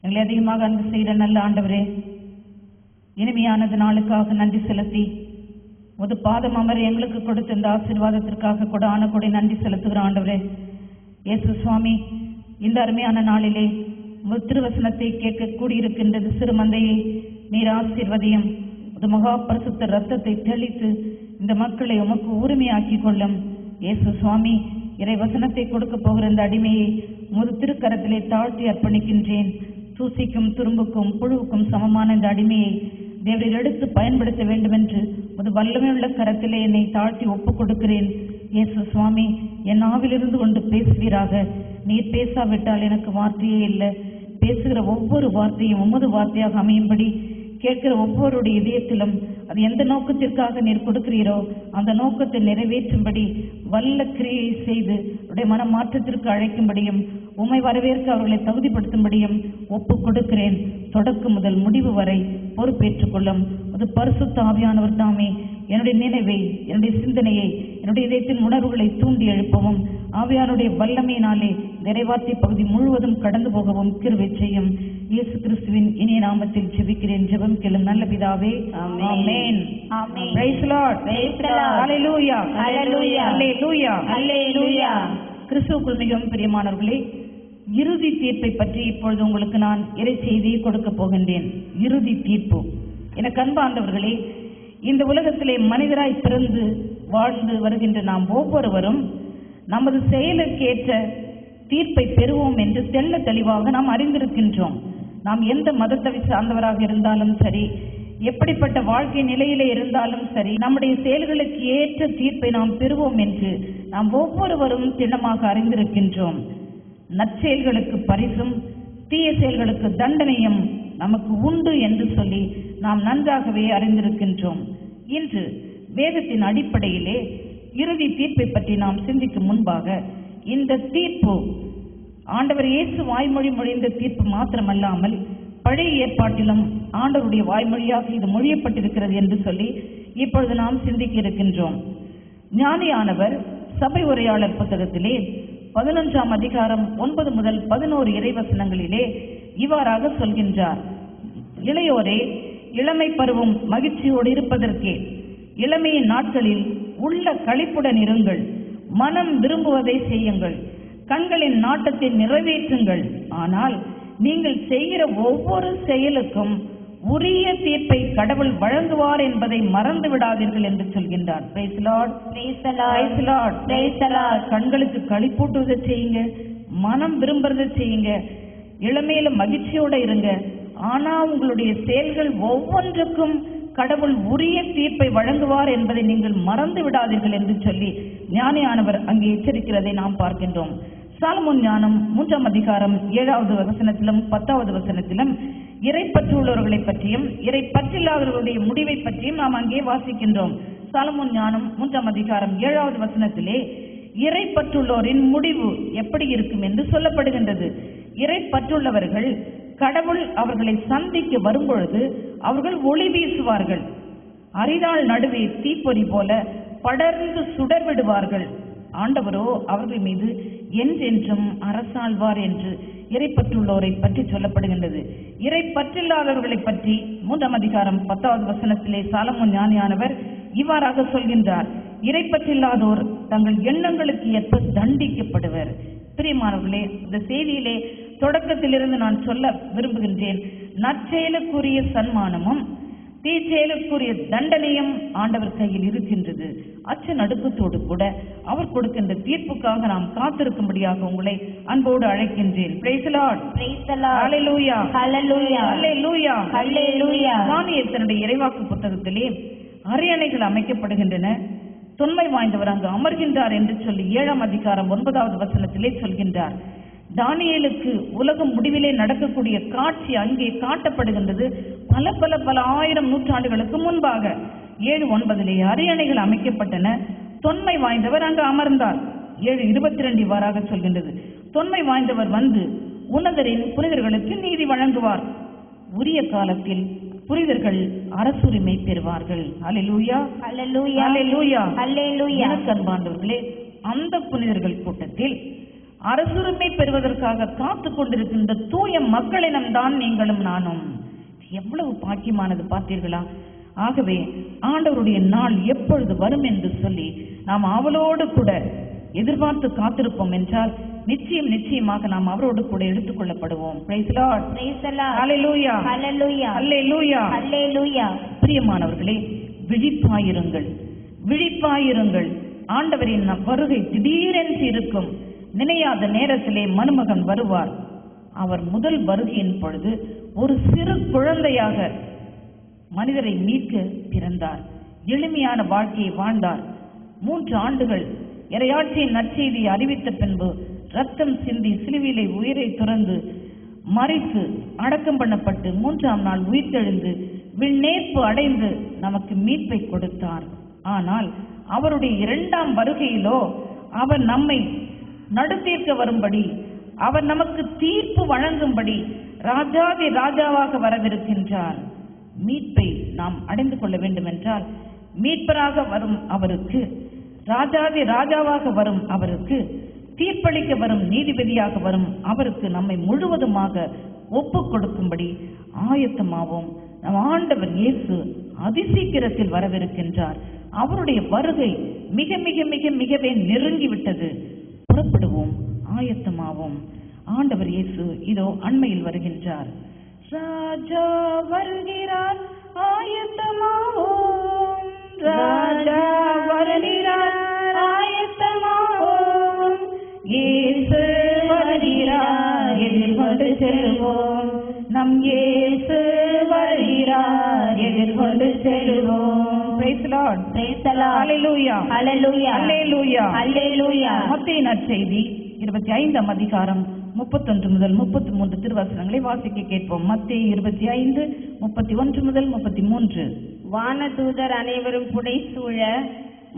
எங்களை அதிகமாக அன்பு செய்கிற நல்ல ஆண்டவரே, இனிமையானது நாளுக்காக நன்றி செலுத்தி ஒரு பாதம் அமர எங்களுக்கு கொடுத்த இந்த ஆசீர்வாதத்திற்காக கூட ஆனக்கூட நன்றி செலுத்துகிற ஆண்டவரே இயேசு சுவாமி, இந்த அருமையான நாளிலே திருவசனத்தை கேட்க கூடியிருக்கின்றது சிறு மந்தையை நீர் ஆசீர்வதியும். ஒரு மகா பரிசுத்த ரத்தத்தை தெளித்து இந்த மக்களை உமக்கு உரிமையாக்கி கொள்ளும். இயேசு சுவாமி, இறை வசனத்தை கொடுக்க போகிற இந்த அடிமையை உமது திருக்கரத்திலே தாழ்த்தி அர்ப்பணிக்கின்றேன். தூசிக்கும் துரும்புக்கும் புழுவுக்கும் சமமான இந்த அடிமையை தேவரீர் எடுத்து பயன்படுத்த வேண்டும் என்று ஒரு வல்லமையுள்ள கரத்திலே என்னை தாழ்த்தி ஒப்புக் கொடுக்கிறேன். இயேசு சுவாமி, என் ஆவிலிருந்து கொண்டு பேசுவீராக. நீர் பேசாவிட்டால் எனக்கு வார்த்தையே இல்லை. பேசுகிற ஒவ்வொரு வார்த்தையும் உமது வார்த்தையாக அமையும்படி கேட்கிற ஒவ்வொருடைய இதயத்திலும் அது எந்த நோக்கத்திற்காக நீர் கொடுக்கிறீரோ அந்த நோக்கத்தை நிறைவேற்றும்படி வல்ல கிரியை செய்து அவருடைய மனமாற்றத்திற்கு அழைக்கும்படியும் உம்மை வரவேற்க அவர்களை தகுதிப்படுத்தும்படியும் ஒப்பு கொடுக்கிறேன். தொடக்கம் முதல் முடிவு வரை பொறுப்பேற்றுக் கொள்ளும். அது பரிசுத்த ஆவியானவர் தாமே என்னுடைய நினைவை, என்னுடைய சிந்தனையை, என்னுடைய இதயத்தின் உணர்வுகளை தூண்டி எழுப்பவும் ஆவியானுடைய வல்லமையினாலே நிறைவார்த்தை பகுதி முழுவதும் கடந்து போகவும் கிருபை செய்யும். இயேசு கிறிஸ்துவின் இனிய நாமத்தில் ஜெபிக்கிறேன். ஜெபம் கேளும் நல்ல பிதாவே. ஆமென். Praise the Lord. Hallelujah. Hallelujah. Hallelujah. Hallelujah. கிறிஸ்துவுக்குள் மிகவும் பிரியமானவர்களே, இறுதி தீர்ப்பை பற்றி இப்பொழுது உங்களுக்கு நான் இறை செய்தியை கொடுக்க போகின்றேன். இறுதி தீர்ப்பு. எனக்கு அன்பார்ந்தவர்களே, இந்த உலகத்திலே மனிதராய் பிறந்து வாழ்ந்து வருகின்ற நாம் ஒவ்வொருவரும் நமது செயலுக்கேற்ற தீர்ப்பை பெறுவோம் என்று தெள்ள தெளிவாக நாம் அறிந்திருக்கின்றோம். நாம் எந்த மதத்தை சார்ந்தவராக இருந்தாலும் சரி, எப்படிப்பட்ட வாழ்க்கை நிலையிலே இருந்தாலும் சரி, நம்முடைய செயல்களுக்கு ஏற்ற தீர்ப்பை நாம் பெறுவோம் என்று நாம் ஒவ்வொருவரும் திண்ணமாக அறிந்திருக்கின்றோம். நற்செயல்களுக்கு பரிசும் தீய செயல்களுக்கு தண்டனையும் நமக்கு உண்டு என்று சொல்லி நாம் நன்றாகவே அறிந்திருக்கின்றோம். இன்று வேதத்தின் அடிப்படையிலே இறுதி தீர்ப்பை பற்றி நாம் சிந்திக்கும் முன்பாக, இந்த தீர்ப்பு ஆண்டவர் இயேசு வாய்மொழி மொழிந்த தீர்ப்பு மாத்திரமல்லாமல் பழைய ஏற்பாட்டிலும் ஆண்டவருடைய வாய்மொழியாக இது மொழியப்பட்டிருக்கிறது என்று சொல்லி இப்பொழுது நாம் சிந்திக்க இருக்கின்றோம். ஞானியானவர் சபை உரையாளர் புத்தகத்திலே 11ஆம் அதிகாரம் 9 முதல் 11 இறைவசனங்களிலே இவ்வாறாக சொல்கின்றார். இளையோரே, இளமை பருவம் மகிழ்ச்சியோடு இருப்பதற்கே இளமையின் நாட்களில் உள்ள களிப்புடன் இருங்கள். மனம் விரும்புவதை செய்யுங்கள். கண்களின் நாட்டத்தை நிறைவேற்றுங்கள். ஆனால் நீங்கள் செய்கிற ஒவ்வொரு செயலுக்கும் உரிய தீர்ப்பை கடவுள் வழங்குவார் என்பதை மறந்து விடாதீர்கள் என்று சொல்கின்றார். Praise the Lord. Praise the Lord. Praise the Lord. Praise the Lord. கண்களுக்கு களிப்பூட்டுவதை செய்யுங்க, மனம் விரும்புறதை செய்யுங்க, இளமையில மகிழ்ச்சியோட இருங்க. ஆனா உங்களுடைய செயல்கள் ஒவ்வொன்றுக்கும் கடவுள் உரிய தீர்ப்பை வழங்குவார் என்பதை நீங்கள் மறந்து விடாதீர்கள் என்று சொல்லி ஞானியானவர் அங்கே எச்சரிக்கிறதை நாம் பார்க்கின்றோம். சாலமோன் ஞானம் 3ஆம் அதிகாரம் 7வது வசனத்திலும் 10வது வசனத்திலும் இறைப்பற்றுள்ளவர்களை பற்றியும் இறை பற்றில்லாதவர்களுடைய முடிவை பற்றியும் நாம் அங்கே வாசிக்கின்றோம். சாலமோன் ஞானம் 3ஆம் அதிகாரம் 7வது வசனத்திலே இறைப்பற்றுள்ளோரின் முடிவு எப்படி இருக்கும் என்று சொல்லப்படுகின்றது. இறைப்பற்றுள்ளவர்கள் கடவுள் அவர்களை சந்திக்க வரும்பொழுது அவர்கள் ஒளி வீசுவார்கள். அரிதாள் நடுவே தீப்பொறி போல படர்ந்து சுடர் விடுவார்கள். ஆண்டவரோ அவர்கள் மீது என்றென்றும் அரசாழ்வார் என்று இறைப்பற்றுள்ளோரை பற்றி சொல்லப்படுகின்றது. இறை பற்றில்லாதவர்களை பற்றி 3ஆம் அதிகாரம் 10வது வசனத்திலே சாலமோன் ஞானியானவர் இவ்வாறாக சொல்கின்றார். இறைப்பற்றில்லாதோர் தங்கள் எண்ணங்களுக்கு ஏற்ப தண்டிக்கப்படுவர். பிரியமானவர்களே, இந்த செய்தியிலே தொடக்கத்திலிருந்து நான் சொல்ல விரும்புகின்றேன். நற்செயலுக்குரிய சன்மானமும் தீச்செயலுக்குரிய தண்டனையும் ஆண்டவர் கையில் இருக்கின்றது. அச்ச நடுக்கத்தோடு கூட அவர் கொடுக்கின்ற தீர்ப்புக்காக நாம் காத்திருக்கும்படியாக உங்களை அன்போடு அழைக்கின்றேன். Praise the Lord. Praise the Lord. Hallelujah. Hallelujah. Hallelujah. Hallelujah. தானியேல் தன்னுடைய இறைவாக்கு புத்தகத்திலே அரியணைகள் அமைக்கப்படுகின்றன, தொன்மை வாய்ந்தவர் அங்கு அமர்கின்றார் என்று சொல்லி 7ஆம் அதிகாரம் 9வது வசனத்திலே சொல்கின்றார். தானியேலுக்கு உலகம் முடிவிலே நடக்கக்கூடிய காட்சி அங்கே காட்டப்படுகின்றது. பல பல பல ஆயிரம் நூற்றாண்டுகளுக்கு முன்பாக 7:9 அரியணைகள் அமைக்கப்பட்டன. தொன்மை வாய்ந்தவர் அங்கு அமர்ந்தார். 7:22 இவ்வாறாக சொல்கின்றது. தொன்மை வாய்ந்தவர் வந்து உன்னதரின் புனிதர்களுக்கு நீதி வழங்குவார். உரிய காலத்தில் புனிதர்கள் அரசுரிமை பெறுவார்கள். அல்லேலூயா. அல்லேலூயா. அல்லேலூயா. அல்லேலூயா. அன்பார்ந்தவர்களே, அந்த புனிதர்கள் கூட்டத்தில் அரசுரிமை பெறுவதற்காக காத்து கொண்டிருக்கின்ற தூய மக்களினம்தான் நீங்களும் நானும். எவ்வளவு பாக்கியமானது பார்த்தீர்களா? ஆகவே ஆண்டவருடைய நாள் எப்பொழுது வரும் என்று சொல்லி நாம் அவளோடு கூட எதிர்பார்த்து காத்திருப்போம் என்றால் நிச்சயமாக நாம் அவரோடு கூட எடுத்துக் கொள்ளப்படுவோம். Praise the Lord. Praise the Lord. Hallelujah. Hallelujah. Hallelujah. Hallelujah. பிரியமானவர்களே, விழிப்பாயிருங்கள். ஆண்டவரின் வருகை திடீரென்று இருக்கும். நினையாத நேரத்திலே மருமகன் வருவார். அவர் முதல் வருகையின் பொழுது ஒரு சிறு குழந்தையாக மனிதரை மீட்க பிறந்தார். எளிமையான வாழ்க்கையை வாழ்ந்தார். 3 ஆண்டுகள் இறையாட்சியின் நற்செய்தியை அறிவித்த பின்பு ரத்தம் சிந்தி சிலுவையிலே உயிரை துறந்து மரித்து அடக்கம் பண்ணப்பட்டு 3ஆம் நாள் உயிர்த்தெழுந்து விண்ணேற்பு அடைந்து நமக்கு மீட்பை கொடுத்தார். ஆனால் அவருடைய 2ஆம் வருகையிலோ அவர் நம்மை நடுத்தீர்க்க வரும்படி, அவர் நமக்கு தீர்ப்பு வழங்கும்படி ராஜாதி ராஜாவாக வரவிருக்கின்றார். மீட்பை நாம் அடைந்து கொள்ள வேண்டும் என்றால் மீட்பராக வரும் அவருக்கு, ராஜாதி ராஜாவாக வரும் அவருக்கு, தீர்ப்பளிக்க வரும் நீதிபதியாக வரும் அவருக்கு நம்மை முழுவதுமாக ஒப்புக் கொடுக்கும்படி ஆயத்தமாவோம். நம் ஆண்டவர் இயேசு அதிசீக்கிரத்தில் வரவிருக்கின்றார். அவருடைய வருகை மிக மிக மிக மிகவே நெருங்கிவிட்டது. புறப்படுவோம், ஆயத்தமாவோம். ஆண்டவர் இயேசு இதோ அண்மையில் வருகின்றார். ராஜா வருகிறார், ஆயத்தமாவோம். ராஜா வருகிறார், ஆயத்தமாவோம். இயேசு வருகிறார், எதிர்கொண்டு செல்வோம். நம் இயேசு வருகிறார், எதிர்கொண்டு செல்வோம். Praise the Lord. Praise the Lord. Hallelujah. Hallelujah. Hallelujah. Hallelujah. மத்தேயு நற்செய்தி 25ஆம் அதிகாரம் 31 முதல் 33 திருவசனங்களை வாசிக்க கேட்போம். மத்தேயு 25 31 முதல் 33. வானதூதர் அனைவரும் புடைசூழ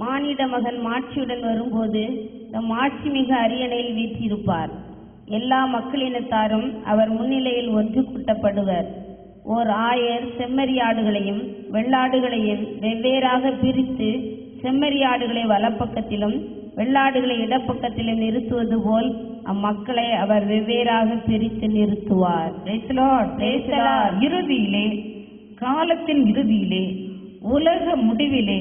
மானிட மகன் மாட்சியுடன் வரும்போது தம் மாட்சி மிக அரியணையில் வீற்றிருப்பார். எல்லா மக்களினத்தாரும் அவர் முன்னிலையில் ஒன்று கூட்டப்படுவர். ஓர் ஆயர் செம்மறியாடுகளையும் வெள்ளாடுகளையும் வெவ்வேறாக பிரித்து செம்மறியாடுகளை வலப்பக்கத்திலும் வெள்ளாடுகளை இடப்பக்கத்திலும் நிறுத்துவது போல் அம்மக்களை அவர் வெவ்வேறாக பிரித்து நிறுத்துவார். Praise the Lord. Praise the Lord. இறுதியிலே, காலத்தின் இறுதியிலே, உலக முடிவிலே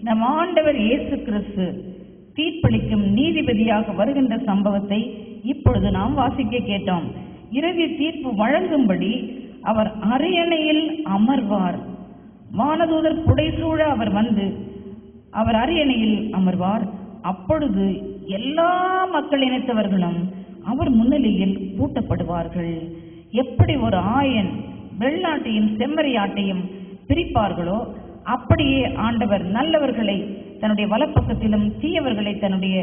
நம் ஆண்டவர் இயேசு கிறிஸ்து தீர்ப்பளிக்கும் நீதிபதியாக வருகின்ற சம்பவத்தை இப்பொழுது நாம் வாசிக்க கேட்டோம். இறுதி தீர்ப்பு வழங்கும்படி அவர் அரியணையில் அமர்வார். வானதூதர் புடைசூழ அவர் வந்து அவர் அரியணையில் அமர்வார். அப்பொழுது எல்லா மக்கள் இனத்தவர்களும் அவர் முன்னிலையில் கூட்டப்படுவார்கள். எப்படி ஒரு ஆயன் வெள்ளாட்டையும் செம்மறியாட்டையும் பிரிப்பார்களோ அப்படியே ஆண்டவர் நல்லவர்களை தன்னுடைய வலப்பக்கத்திலும் தீயவர்களை தன்னுடைய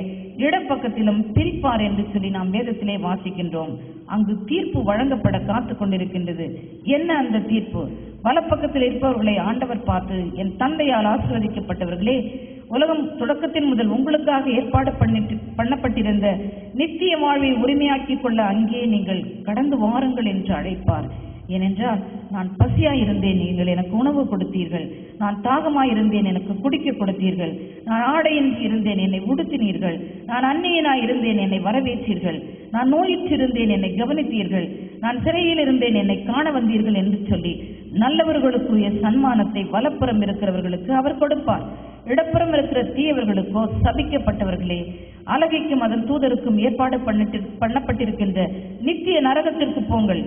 இடப்பக்கத்திலும் பிரிப்பார் என்று சொல்லி நாம் வேதத்திலே வாசிக்கின்றோம். அங்கு தீர்ப்பு வழங்கப்பட காத்து கொண்டிருக்கின்றது. என்ன அந்த தீர்ப்பு? வலப்பக்கத்தில் இருப்பவர்களை ஆண்டவர் பார்த்து, என் தந்தையால் ஆசீர்வதிக்கப்பட்டவர்களே, உலகம் தொடக்கத்தின் முதல் உங்களுக்காக ஏற்பாடு பண்ணப்பட்டிருந்த நித்திய வாழ்வை உரிமையாக்கிக் கொள்ள அங்கே நீங்கள் கடந்து வாருங்கள் என்று அழைப்பார். ஏனென்றால் நான் பசியாயிருந்தேன், நீங்கள் எனக்கு உணவு கொடுத்தீர்கள். நான் தாகமாயிருந்தேன், எனக்கு குடிக்க கொடுத்தீர்கள். நான் ஆடையின்றி இருந்தேன், என்னை உடுத்தினீர்கள். நான் அந்நியனாய் இருந்தேன், என்னை வரவேற்றீர்கள். நான் நோயிற்றிருந்தேன், என்னை கவனித்தீர்கள். நான் சிறையில் இருந்தேன், என்னை காண வந்தீர்கள் என்று சொல்லி நல்லவர்களுக்குரிய சன்மானத்தை வலப்புறம் இருக்கிறவர்களுக்கு அவர் கொடுப்பார். இடப்புறம் இருக்கிற தீயவர்களுக்கோ சபிக்கப்பட்டவர்களே, அலகைக்கும் அதன் தூதருக்கும் ஏற்பாடு பண்ணப்பட்டிருக்கின்ற நித்திய நரகத்திற்கு போங்கள்.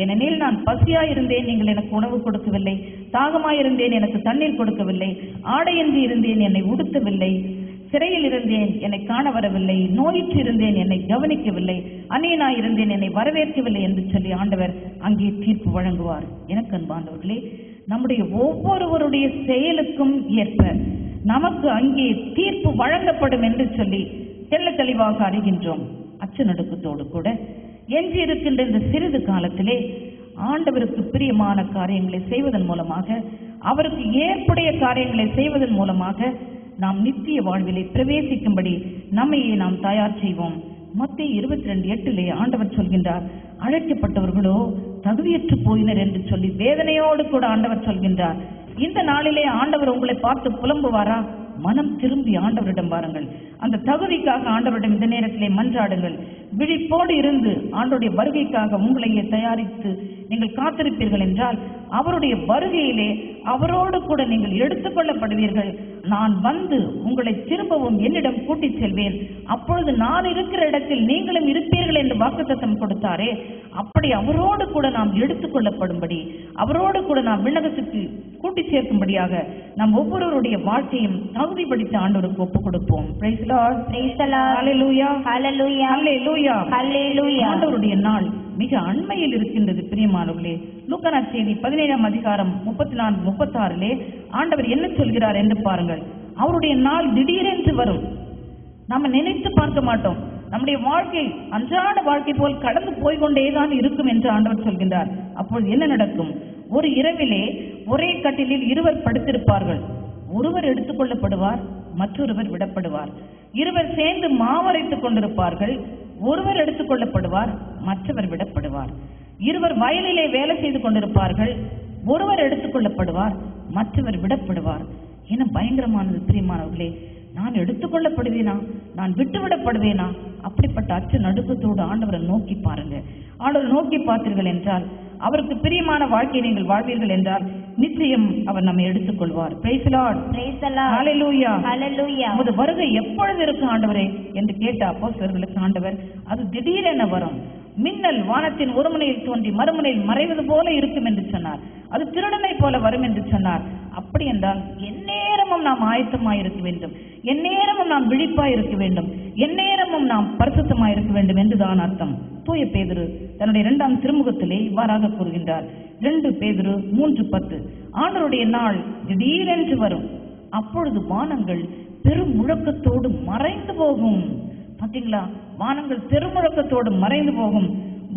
ஏனெனில் நான் பசியாயிருந்தேன், நீங்கள் எனக்கு உணவு கொடுக்கவில்லை. தாகமாயிருந்தேன், எனக்கு தண்ணீர் கொடுக்கவில்லை. ஆடையின்றி இருந்தேன், என்னை உடுத்தவில்லை. சிறையில் இருந்தேன், என்னை காண வரவில்லை. நோயிற்று இருந்தேன், என்னை கவனிக்கவில்லை. அந்நியனாய் இருந்தேன், என்னை வரவேற்கவில்லை என்று சொல்லி ஆண்டவர் அங்கே தீர்ப்பு வழங்குவார். எனக்கு அன்பாண்டவர்களே, நம்முடைய ஒவ்வொருவருடைய செயலுக்கும் ஏற்ப நமக்கு அங்கே தீர்ப்பு வழங்கப்படும் என்று சொல்லி தெள்ள தெளிவாக அறிகின்றோம். அச்சநடுக்கத்தோடு கூட எஞ்சி இருக்கின்ற இந்த சிறிது காலத்திலே ஆண்டவருக்கு பிரியமான காரியங்களை செய்வதன் மூலமாக, அவருக்கு ஏற்புடைய காரியங்களை செய்வதன் மூலமாக நாம் நித்திய வாழ்விலை பிரவேசிக்கும்படி நம்மையே நாம் தயார் செய்வோம். மத்தேயு 22:8 ஆண்டவர் சொல்கின்றார், அழைக்கப்பட்டவர்களோ தகுதியற்று போயினர் என்று சொல்லி வேதனையோடு கூட ஆண்டவர் சொல்கின்றார். இந்த நாளிலே ஆண்டவர் உங்களை பார்த்து புலம்புவாரா? மனம் திரும்பி ஆண்டவரிடம் வாருங்கள். அந்த தகுதிக்காக ஆண்டவரிடம் இந்த நேரத்திலே மன்றாடுங்கள். விழிப்போடு இருந்து ஆண்டவருடைய வருகைக்காக உங்களையே தயாரித்து நீங்கள் காத்திருப்பீர்கள் என்றால் அவருடைய வருகையிலே அவரோடு கூட நீங்கள் எடுத்துக்கொள்ளப்படுவீர்கள். நான் வந்து உங்களை திரும்பவும் என்னிடம் கூட்டிச் செல்வேன், அப்பொழுது நான் இருக்கிற இடத்தில் நீங்களும் இருப்பீர்கள் என்று வாக்குத்தத்தம் கொடுத்தாரே, அப்படி அவரோடு கூட நாம் எடுத்துக்கொள்ளப்படும்படி, அவரோடு கூட நாம் விண்ணகத்துக்கு கூட்டி சேர்க்கும்படியாக நாம் ஒவ்வொருவருடைய வாழ்க்கையும் தகுதிப்படுத்த ஆண்டவருக்கு ஒப்புக் கொடுப்போம். Praise the Lord. Praise the Lord. Hallelujah. Hallelujah. Hallelujah. Hallelujah. ஆண்டவருடைய நாள் மிக அண்மையில் இருக்கின்றது பிரியமானவர்களே. லூக்கா நற்செய்தி 17ஆம் அதிகாரம் 34-36 ஆண்டவர் என்ன சொல்கிறார் என்று பாருங்கள். அவருடைய நாள் திடீரென்று வரும். நாம நினைத்து பார்க்க மாட்டோம். நம்முடைய வாழ்க்கை அன்றாட வாழ்க்கை போல் கடந்து போய்கொண்டேதான் இருக்கும் என்று ஆண்டவர் சொல்கின்றார். அப்பொழுது என்ன நடக்கும்? ஒரு இரவிலே ஒரே கட்டிலில் இருவர் படுத்திருப்பார்கள். ஒருவர் எடுத்துக்கொள்ளப்படுவார், மற்றொருவர் விடப்படுவார். இருவர் சேர்ந்து மாவரைத்துக் கொண்டிருப்பார்கள். ஒருவர் எடுத்துக்கொள்ளப்படுவார், மற்றவர் விடப்படுவார். இருவர் வயலிலே வேலை செய்து கொண்டிருப்பார்கள். ஒருவர் எடுத்துக்கொள்ளப்படுவார், மற்றவர் விடப்படுவார். என பயங்கரமானது பிரியமானவர்களே. நான் எடுத்துக்கொள்ளப்படுவேனா, நான் விட்டுவிடப்படுவேனா? அப்படிப்பட்ட அச்ச நடுக்கத்தோடு ஆண்டவரை நோக்கி பாருங்க. ஆண்டவரை நோக்கி பார்த்தீர்கள் என்றால், அவருக்கு பிரியமான வாழ்க்கையை நீங்கள் வாழ்வீர்கள் என்றால் நிச்சயம் அவர் நம்மை எடுத்துக்கொள்வார். Praise the Lord. Praise the Lord. Hallelujah. Hallelujah. உமது வருகை எப்பொழுது இருக்கும் ஆண்டவரே என்று கேட்ட அப்போஸ்தலர்களுக்கு ஆண்டவர் அது திடீரென வரும். மின்னல் வானத்தின் ஒரு முனையில் தோன்றி மறுமுனையில் மறைவது போல இருக்கும் என்று சொன்னார். அது திருடனை போல வரும் என்று சொன்னார். அப்படி என்றால் எந்நேரமும் நாம் ஆயத்தமாய் இருக்க வேண்டும், எந்நேரமும் நாம் விழிப்பாய் இருக்க வேண்டும், எந்நேரமும் நாம் பரிசுத்தமாய் இருக்க வேண்டும் என்றுதான் அர்த்தம். தூய பேதுரு தன்னுடைய 2ஆம் திருமுகத்திலே இவ்வாறாக கூறுகின்றார். 2 பேதுரு 3:10 ஆண்டவருடைய நாள் திடீரென்று வரும், அப்பொழுது வானங்கள் பெரும் முழக்கத்தோடு மறைந்து போகும். பாத்தீங்களா? வானங்கள் பெருமுழக்கத்தோடு மறைந்து போகும்,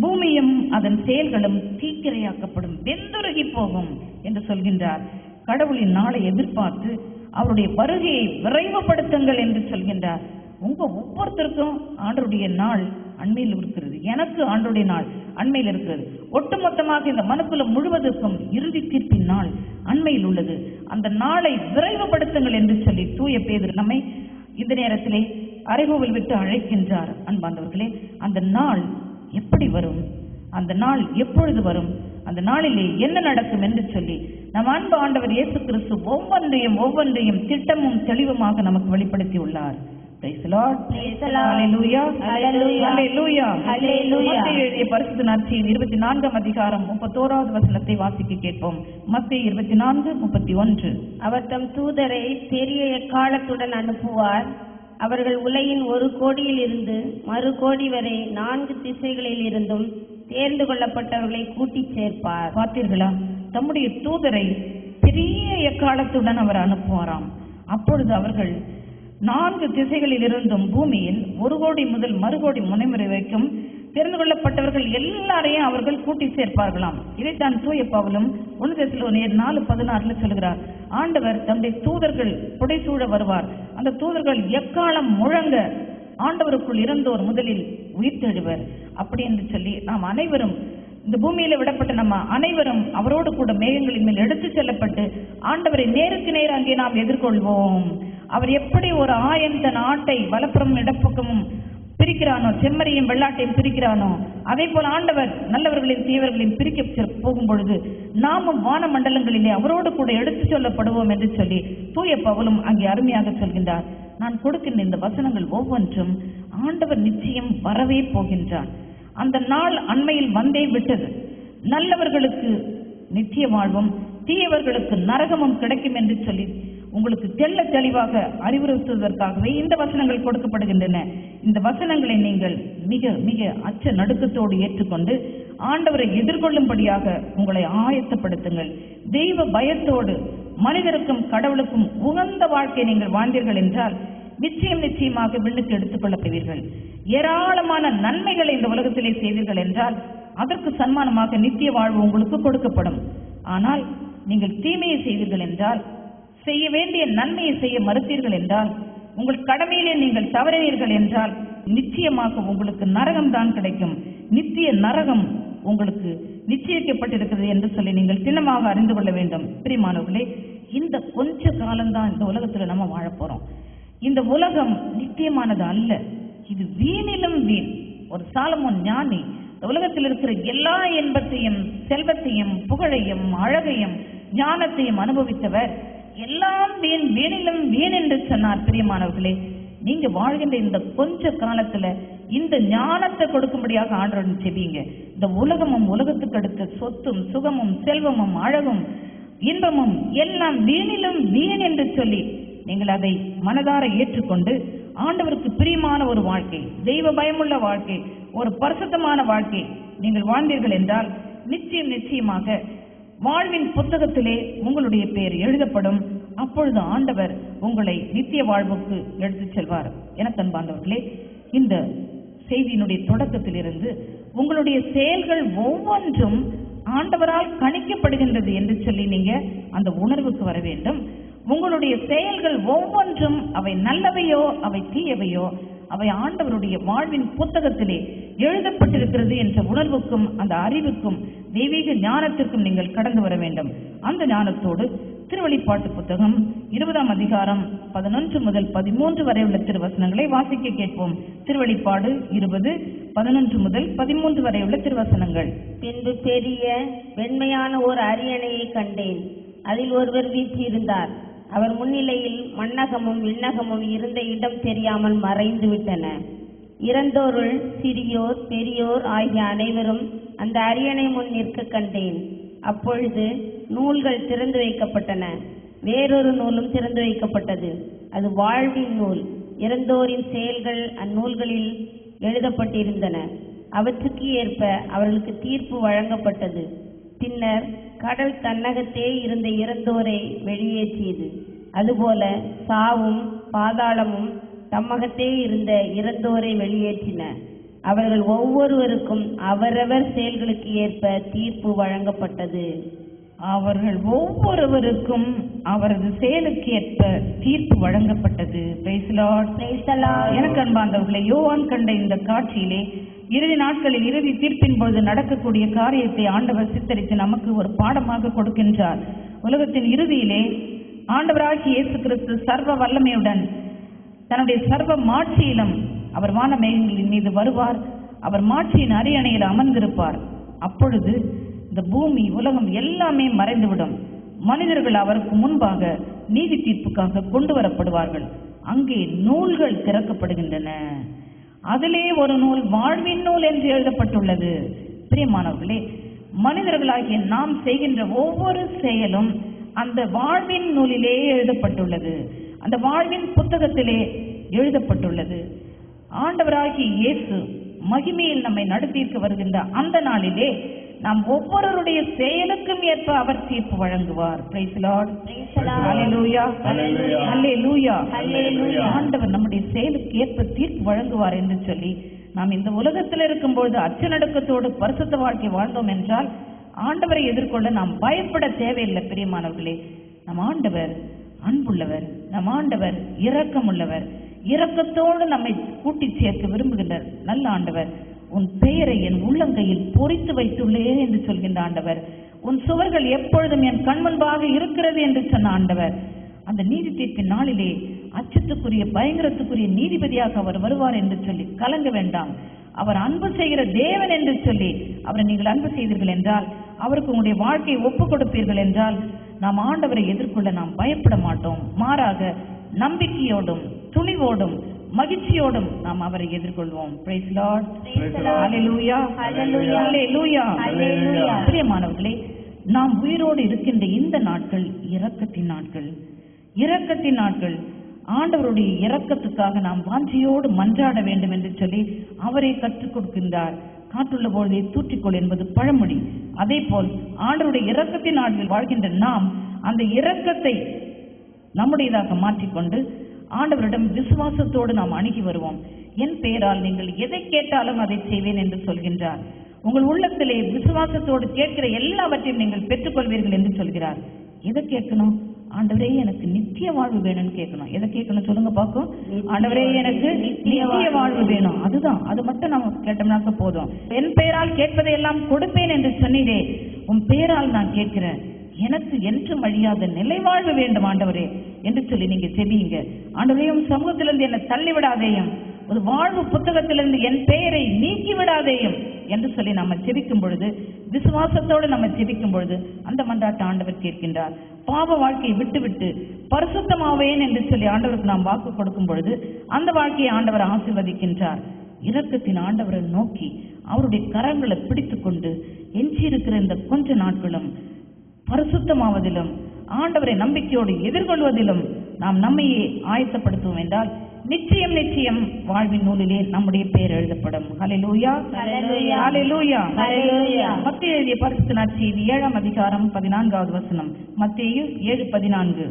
பூமியும் அதன் செயல்களும் தீக்கிரையாக்கப்படும், வெந்துருகி போகும் என்று சொல்கின்றார். கடவுளின் நாளை எதிர்பார்த்து அவருடைய வருகையை விரைவுபடுத்துங்கள் என்று சொல்கின்றார். உங்க ஒவ்வொருத்தருக்கும் ஆண்டவருடைய நாள் அண்மையில் இருக்கிறது. எனக்கு ஆண்டவருடைய நாள் அண்மையில் இருக்கிறது. ஒட்டுமொத்தமாக இந்த மனுக்குலம் முழுவதற்கும் இறுதி தீர்ப்பின் நாள் அண்மையில் உள்ளது. அந்த நாளை விரைவுபடுத்துங்கள் என்று சொல்லி தூய பேதுரு நம்மை இந்த நேரத்திலே அறைகூவல் விட்டு அழைக்கின்றார். அன்பார்ந்தவர்களே, அந்த நாள் எப்படி வரும், அந்த நாள் எப்பொழுது வரும், அந்த நாளிலே என்ன நடக்கும் என்று சொல்லி நம் அன்பு ஆண்டவர் இயேசு கிறிஸ்து ஒவ்வொன்றையும் திட்டமும் தெளிவுமாக நமக்கு வெளிப்படுத்தி உள்ளார். Praise the Lord. Praise the Lord. Hallelujah. Hallelujah. Hallelujah. Hallelujah. மத்தேயு எழுதிய பரிசுத்த நற்செய்தி 24ஆம் அதிகாரம் 31வது வசனத்தை வாசிக்க கேட்போம். மத்தேயு 24:31 அவர் தம் தூதரை பெரிய எக்காலத்துடன் அனுப்புவார். அவர்கள் உலகின் ஒரு கோடியில் இருந்து மறு கோடி வரை 4 திசைகளில் இருந்தும் தேர்ந்து கொள்ளப்பட்டவர்களை கூட்டிச் சேர்ப்பார். பார்த்தீர்களா? தம்முடைய தூதரை பெரிய எக்காலத்துடன் அவர் அனுப்புவாராம். அப்பொழுது அவர்கள் 4 திசைகளில் இருந்தும் பூமியில் 1 கோடி முதல் மறு கோடி முனைமுறை வரைக்கும் தெரிந்து கொள்ளப்பட்டவர்கள் எல்லாரையும் அவர்கள் கூட்டி சேர்ப்பார்களாம். இதைத்தான் தூய பவுலும் 1 தெசலோனியர் 4:16 சொல்கிறார். ஆண்டவர் தம்முடைய தூதர்கள் புடைசூழ வருவார். அந்த தூதர்கள் எக்காலம் முழங்க ஆண்டவருக்குள் இறந்தோர் முதலில் உயிர்த்தெழுவர். அப்படி என்று சொல்லி நாம் அனைவரும் இந்த பூமியில விடப்பட்ட நம்ம அனைவரும் அவரோடு கூட மேகங்களின் மேல் எடுத்து செல்லப்பட்டு ஆண்டவரை நேருக்கு நேர் அங்கே நாம் எதிர்கொள்வோம். அவர் எப்படி ஒரு ஆயன் தன் ஆட்டை வலப்புறமும் இடப்பக்கமும் பிரிக்கிறானோ, செம்மறியும் வெள்ளாட்டையும் பிரிக்கிறானோ, அதே போல ஆண்டவர் நல்லவர்களின் தீவர்களையும் பிரிக்க போகும் பொழுது நாமும் வான மண்டலங்களிலே அவரோடு கூட எடுத்து சொல்லப்படுவோம் என்று சொல்லி தூய பவுலும் அங்கே அருமையாக சொல்கின்றார். நான் கொடுக்கின்ற இந்த வசனங்கள் ஒவ்வொன்றும் ஆண்டவர் நிச்சயம் வரவே போகின்றார். அந்த நாள் அண்மையில் வந்தே விட்டது. நல்லவர்களுக்கு நித்திய வாழ்வும் தீயவர்களுக்கு நரகமும் கிடைக்கும் என்று சொல்லி உங்களுக்கு தெள்ள தெளிவாக அறிவுறுத்துவதற்காகவே இந்த வசனங்கள் கொடுக்கப்படுகின்றன. இந்த வசனங்களை நீங்கள் மிக மிக அச்ச நடுக்கத்தோடு ஏற்றுக்கொண்டு ஆண்டவரை எதிர்கொள்ளும்படியாக உங்களை ஆயத்தப்படுத்துங்கள். தெய்வ பயத்தோடு மனிதருக்கும் கடவுளுக்கும் உகந்த வாழ்க்கை நீங்கள் வாழ்ந்தீர்கள் என்றால் நிச்சயமாக விண்ணுக்கு எடுத்துக் கொள்ளப்படுவீர்கள். ஏராளமான நன்மைகளை இந்த உலகத்திலே செய்தீர்கள் என்றால் அதற்கு சன்மானமாக நித்திய வாழ்வு உங்களுக்கு கொடுக்கப்படும். ஆனால் நீங்கள் தீமையை செய்தீர்கள் என்றால், செய்ய வேண்டிய நன்மையை செய்ய மறுத்தீர்கள் என்றால், உங்கள் கடமையிலே நீங்கள் தவறினீர்கள் என்றால் நிச்சயமாக உங்களுக்கு நரகம் தான் கிடைக்கும். நித்திய நரகம் உங்களுக்கு நிச்சயிக்கப்பட்டிருக்கிறது என்று சொல்லி நீங்கள் திண்ணமாக அறிந்து கொள்ள வேண்டும். பிரியமானவர்களே, இந்த கொஞ்ச காலம்தான் இந்த உலகத்துல நம்ம வாழ போறோம். இந்த உலகம் நித்தியமானது அல்ல, இது வீணிலும் வீண். ஒரு சாலமோன் ஞானி இந்த உலகத்தில் இருக்கிற எல்லா இன்பத்தையும் செல்வத்தையும் புகழையும் அழகையும் ஞானத்தையும் அனுபவித்தவர். எல்லாம் வீண், வீணிலும் வீண் என்று சொன்னார். பிரியமானவர்களே, நீங்க வாழ்கின்ற இந்த கொஞ்ச காலத்துல இந்த ஞானத்தை கொடுக்கும்படியாக ஆண்டவரிடம் செபிங்க. இந்த உலகமும் உலகத்துக்கு அடுத்த சொத்தும் சுகமும் செல்வமும் அழகும் இன்பமும் எல்லாம் வீணிலும் வீண் என்று சொல்லி நீங்கள் அதை மனதார ஏற்றுக்கொண்டு ஆண்டவருக்கு பிரியமான ஒரு வாழ்க்கை, தெய்வ பயமுள்ள வாழ்க்கை, ஒரு பரிசுத்தமான வாழ்க்கை நீங்கள் வாழ்ந்தீர்கள் என்றால் நிச்சயமாக வாழ்வின் புத்தகத்திலே உங்களுடைய பெயர் எழுதப்படும். அப்பொழுது ஆண்டவர் உங்களை நித்திய வாழ்வுக்கு எடுத்துச் செல்வார். எனக்கு அன்பார்ந்தவர்களே, இந்த செய்தியினுடைய தொடக்கத்திலிருந்து உங்களுடைய செயல்கள் ஒவ்வொன்றும் ஆண்டவரால் கணிக்கப்படுகின்றது என்று சொல்லி நீங்க அந்த உணர்வுக்கு வர வேண்டும். உங்களுடைய செயல்கள் ஒவ்வொன்றும் அவை நல்லவையோ அவை தீயவையோ அவை ஆண்டவருடைய வாழ்வின் புத்தகத்திலே எழுதப்பட்டிருக்கிறது என்ற உணர்வுக்கும் அந்த அறிவுக்கும் தெய்வீக ஞானத்திற்கும் நீங்கள் கடந்து வர வேண்டும். அந்த ஞானத்தோடு திருவெளிப்பாட்டு புத்தகம் 20ஆம் அதிகாரம் 11 முதல் 13 வரை உள்ள திருவசனங்களை வாசிக்க கேட்போம். திருவெளிப்பாடு 20:11 முதல் 13 வரை உள்ள திருவசனங்கள். பின்பு பெரிய வெண்மையான ஒரு அரியணையை கண்டேன். அதில் ஒருவர் வீற்றிருந்தார். அவர் முன்னிலையில் மண்ணகமும் விண்ணகமும் இருந்த இடம் தெரியாமல் மறைந்து விட்டன. இறந்தோருள் சிறியோர் பெரியோர் ஆகிய அனைவரும் அந்த அரியணை முன் நிற்க கண்டேன். அப்பொழுது நூல்கள் திறந்து வைக்கப்பட்டன. வேறொரு நூலும் திறந்து வைக்கப்பட்டது. அது வாழ்வின் நூல். இறந்தோரின் செயல்கள் அந்நூல்களில் எழுதப்பட்டிருந்தன. அவற்றுக்கு ஏற்ப அவர்களுக்கு தீர்ப்பு வழங்கப்பட்டது. பின்னர் கடல் தன்னகத்தே இருந்த இறந்தோரை வெளியேற்றியது. அதுபோல சாவும் பாதாளமும் தம்மகத்தே இருந்த இறந்தோரை வெளியேற்றின. அவர்கள் ஒவ்வொருவருக்கும் அவரவர் செயல்களுக்கு ஏற்ப தீர்ப்பு வழங்கப்பட்டது. அவர்கள் ஒவ்வொருவருக்கும் அவரது செயலுக்கு ஏற்ப தீர்ப்பு வழங்கப்பட்டது. Praise the Lord. எனக்கு அன்பார்ந்தவர்களே, யோவான் கண்ட இந்த காட்சியிலே இறுதி நாட்களில் இறுதி தீர்ப்பின் பொழுது நடக்கக்கூடிய காரியத்தை ஆண்டவர் சித்தரித்து நமக்கு ஒரு பாடமாக கொடுக்கின்றார். உலகத்தின் இறுதியிலே ஆண்டவராகிய இயேசு கிறிஸ்து சர்வ வல்லமையுடன் தன்னுடைய சர்வ மாட்சியிலும் அவர் வான மேகங்களின் மீது வருவார். அவர் மாட்சியின் அரியணையில் அமர்ந்திருப்பார். அப்பொழுது இந்த பூமி உலகம் எல்லாமே மறைந்துவிடும். மனிதர்கள் அவருக்கு முன்பாக நீதி தீர்ப்புக்காக கொண்டு வரப்படுவார்கள். அங்கே நூல்கள் திறக்கப்படுகின்றன. அதிலே ஒரு நூல் வாழ்வின் நூல் என்று எழுதப்பட்டுள்ளது. பிரியமானவர்களே, மனிதர்களாகிய நாம் செய்கின்ற ஒவ்வொரு செயலும் அந்த வாழ்வின் நூலிலே எழுதப்பட்டுள்ளது. அந்த வாழ்வின் புத்தகத்திலே எழுதப்பட்டுள்ளது. ஆண்டவராகிய இயேசு மகிமையில் நம்மை நடத்தியிருக்க வருகின்ற அந்த நாளிலே நாம் ஒவ்வொருவருடைய செயலுக்கும் ஏற்ப அவர் தீர்ப்பு வழங்குவார். Praise the Lord. Hallelujah. Hallelujah. Hallelujah. ஆண்டவர் நம்முடைய செயலுக்கு ஏற்ப தீர்ப்பு வழங்குவார் என்று சொல்லி நாம் இந்த உலகத்தில் இருக்கும்போது அச்சநடுக்கத்தோடு பரிசுத்த வாழ்க்கை வாழ்ந்தோம் என்றால் ஆண்டவரை எதிர்கொள்ள நாம் பயப்பட தேவையில்லை. பிரியமானவர்களே, நம் ஆண்டவர் அன்புள்ளவர், நம் ஆண்டவர் இரக்கமுள்ளவர், இரக்கத்தோடு நம்மை கூட்டி சேர்க்க விரும்புகின்றார். நல்ல ஆண்டவர். உன் பெயரை என் உள்ளங்கையில் பொறித்து வைத்துள்ளேன் என்று சொல்கின்ற ஆண்டவர். உன் சுவர்கள் எப்பொழுதும் என் கண் முன்பாக இருக்கிறது என்று சொன்ன ஆண்டவர். அந்த நீதி தீர்ப்பின் நாளிலே அச்சத்துக்குரிய பயங்கரத்துக்குரிய நீதிபதியாக அவர் வருவார் என்று சொல்லி கலங்க வேண்டாம். அவர் அன்பு செய்கிற தேவன் என்று சொல்லி அவரை நீங்கள் அன்பு செய்தீர்கள் என்றால், அவருக்கு உங்களுடைய வாழ்க்கையை ஒப்புக் கொடுப்பீர்கள் என்றால், நாம் ஆண்டவரை எதிர்கொள்ள நாம் பயப்பட மாட்டோம். மாறாக நம்பிக்கையோடும் துணிவோடும் மகிழ்ச்சியோடும் நாம் அவரை எதிர்கொள்வோம். Praise the Lord. Hallelujah. Hallelujah. Hallelujah. பிரியமானவர்களே, நாம் உயிரோடு இருக்கின்ற இந்த நாட்கள் இரக்கத்தின் நாட்கள். இரக்கத்தின் நாட்கள். ஆண்டவருடைய இரக்கத்துக்காக நாம் வாஞ்சியோடு மன்றாட வேண்டும் என்று சொல்லி அவரை கற்றுக் கொடுக்கின்றார். காற்றுள்ள பொழுதே தூற்றிக்கொள் என்பது பழமொழி. அதே போல் ஆண்டவருடைய இரக்கத்தின் நாட்களில் வாழ்கின்ற நாம் அந்த இரக்கத்தை நம்முடையதாக மாற்றிக்கொண்டு ஆண்டவரிடம் விசுவாசத்தோடு நாம் அணுகி வருவோம். என் பெயரால் நீங்கள் எதை கேட்டாலும் அதை செய்வேன் என்று சொல்கின்றார். உங்கள் உள்ளத்திலே விசுவாசத்தோடு கேட்கிற எல்லாவற்றையும் நீங்கள் பெற்றுக்கொள்வீர்கள் என்று சொல்கிறார். எதை கேட்கணும்? ஆண்டவரே எனக்கு நித்திய வாழ்வு வேணும்னு கேட்கணும். எதை கேட்கணும் சொல்லுங்க பார்க்கும். ஆண்டவரே எனக்கு நித்திய வாழ்வு வேணும். அதுதான், அது மட்டும் நம்ம கேட்டோம்னாக்க போதும். என் பெயரால் கேட்பதை எல்லாம் கொடுப்பேன் என்று சொன்னீரே, உன் பெயரால் நான் கேட்கிறேன். எனக்கு என்றும் அழியாத நிலைவாழ்வு வேண்டும் ஆண்டவரே என்று சொல்லி நீங்க செபியுங்க. ஆண்டவரே, உம் சமூகத்திலிருந்து என்னை தள்ளிவிடாதேயும், ஒரு வாழ்வு புத்தகத்திலிருந்து என் பெயரை நீக்கி விடாதேயும் என்று சொல்லி நம்ம செபிக்கும் பொழுது, விசுவாசத்தோடு நம்ம செபிக்கும் பொழுது அந்த மன்றாட்டை ஆண்டவர் கேட்கின்றார். பாவ வாழ்க்கையை விட்டுவிட்டு பரிசுத்தமாவேன் என்று சொல்லி ஆண்டவருக்கு நாம் வாக்கு கொடுக்கும் பொழுது அந்த வாழ்க்கையை ஆண்டவர் ஆசீர்வதிக்கின்றார். இரக்கத்தின் ஆண்டவரை நோக்கி அவருடைய கரங்களை பிடித்து கொண்டு எஞ்சியிருக்கிற இந்த கொஞ்ச நாட்களும் பரிசுத்தமாவதிலும் ஆண்டவரை நம்பிக்கையோடு எதிர்கொள்வதிலும் நாம் நம்மையே ஆயத்தப்படுத்துவோம் என்றால் நிச்சயம் நிச்சயம் வாழ்வின் நூலிலே நம்முடைய பெயர் எழுதப்படும். ஹல்லேலூயா, ஹல்லேலூயா, ஹல்லேலூயா, ஹல்லேலூயா. மத்தேயு எழுதிய பரிசுத்த நற்செய்தி 7ஆம் அதிகாரம் 14வது வசனம். மத்தேயு 7:14.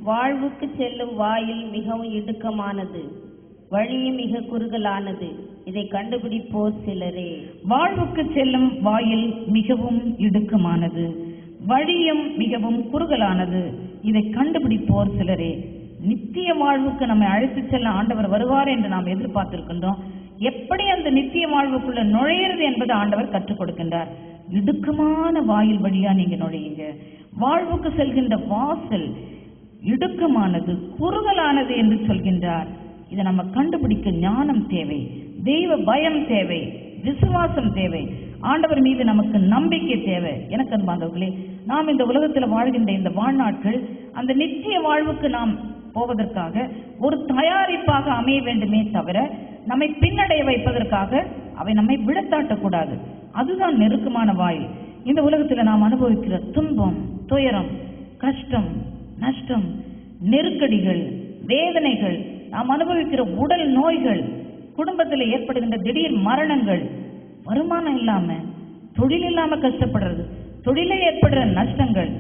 வாழ்வுக்கு செல்லும் வாயில் மிகவும் இடுக்கமானது, வழியும் மிக குறுகலானது, இதை கண்டுபிடிப்போர் சிலரே. வாழ்வுக்கு செல்லும் வாயில் மிகவும் இடுக்கமானது, வழியும் மிகவும் குறுகலானது, இதை கண்டுபிடிப்போர் சிலரே. நித்திய வாழ்வுக்கு நம்மை அழைத்து செல்ல ஆண்டவர் வருவார் என்று நாம் எதிர்பார்த்திருக்கின்றோம். எப்படி அந்த நித்திய வாழ்வுக்குள்ள நுழையிறது என்பது ஆண்டவர் கற்றுக் கொடுக்கின்றார். இடுக்கமான வாயில் வழியா நீங்க நுழையுங்க. வாழ்வுக்கு செல்கின்ற வாசல் இடுக்கமானது, குறுகலானது என்று சொல்கின்றார். இதை நம்ம கண்டுபிடிக்க ஞானம் தேவை, தெய்வ பயம் தேவை, விசுவாசம் தேவை, ஆண்டவர் மீது நமக்கு நம்பிக்கை தேவை. எனக்கு அன்பார்ந்தவர்களே, நாம் இந்த உலகத்தில் வாழ்கின்ற இந்த வாழ்நாட்கள் அந்த நித்திய வாழ்வுக்கு நாம் போவதற்காக ஒரு தயாரிப்பாக அமைய வேண்டுமே தவிர நம்மை பின்னடைய வைப்பதற்காக அவை நம்மை விழத்தாட்டக்கூடாது. அதுதான் நெருக்கமான வாயில். இந்த உலகத்தில் நாம் அனுபவிக்கிற துன்பம், துயரம், கஷ்டம், நஷ்டம், நெருக்கடிகள், வேதனைகள், நாம் அனுபவிக்கிற உடல் நோய்கள், குடும்பத்தில் ஏற்படுகின்ற திடீர் மரணங்கள், வருமானம் இல்லாம தொழில் இல்லாம கஷ்டப்படுறது, தொழிலில் ஏற்படுற நஷ்டங்கள்,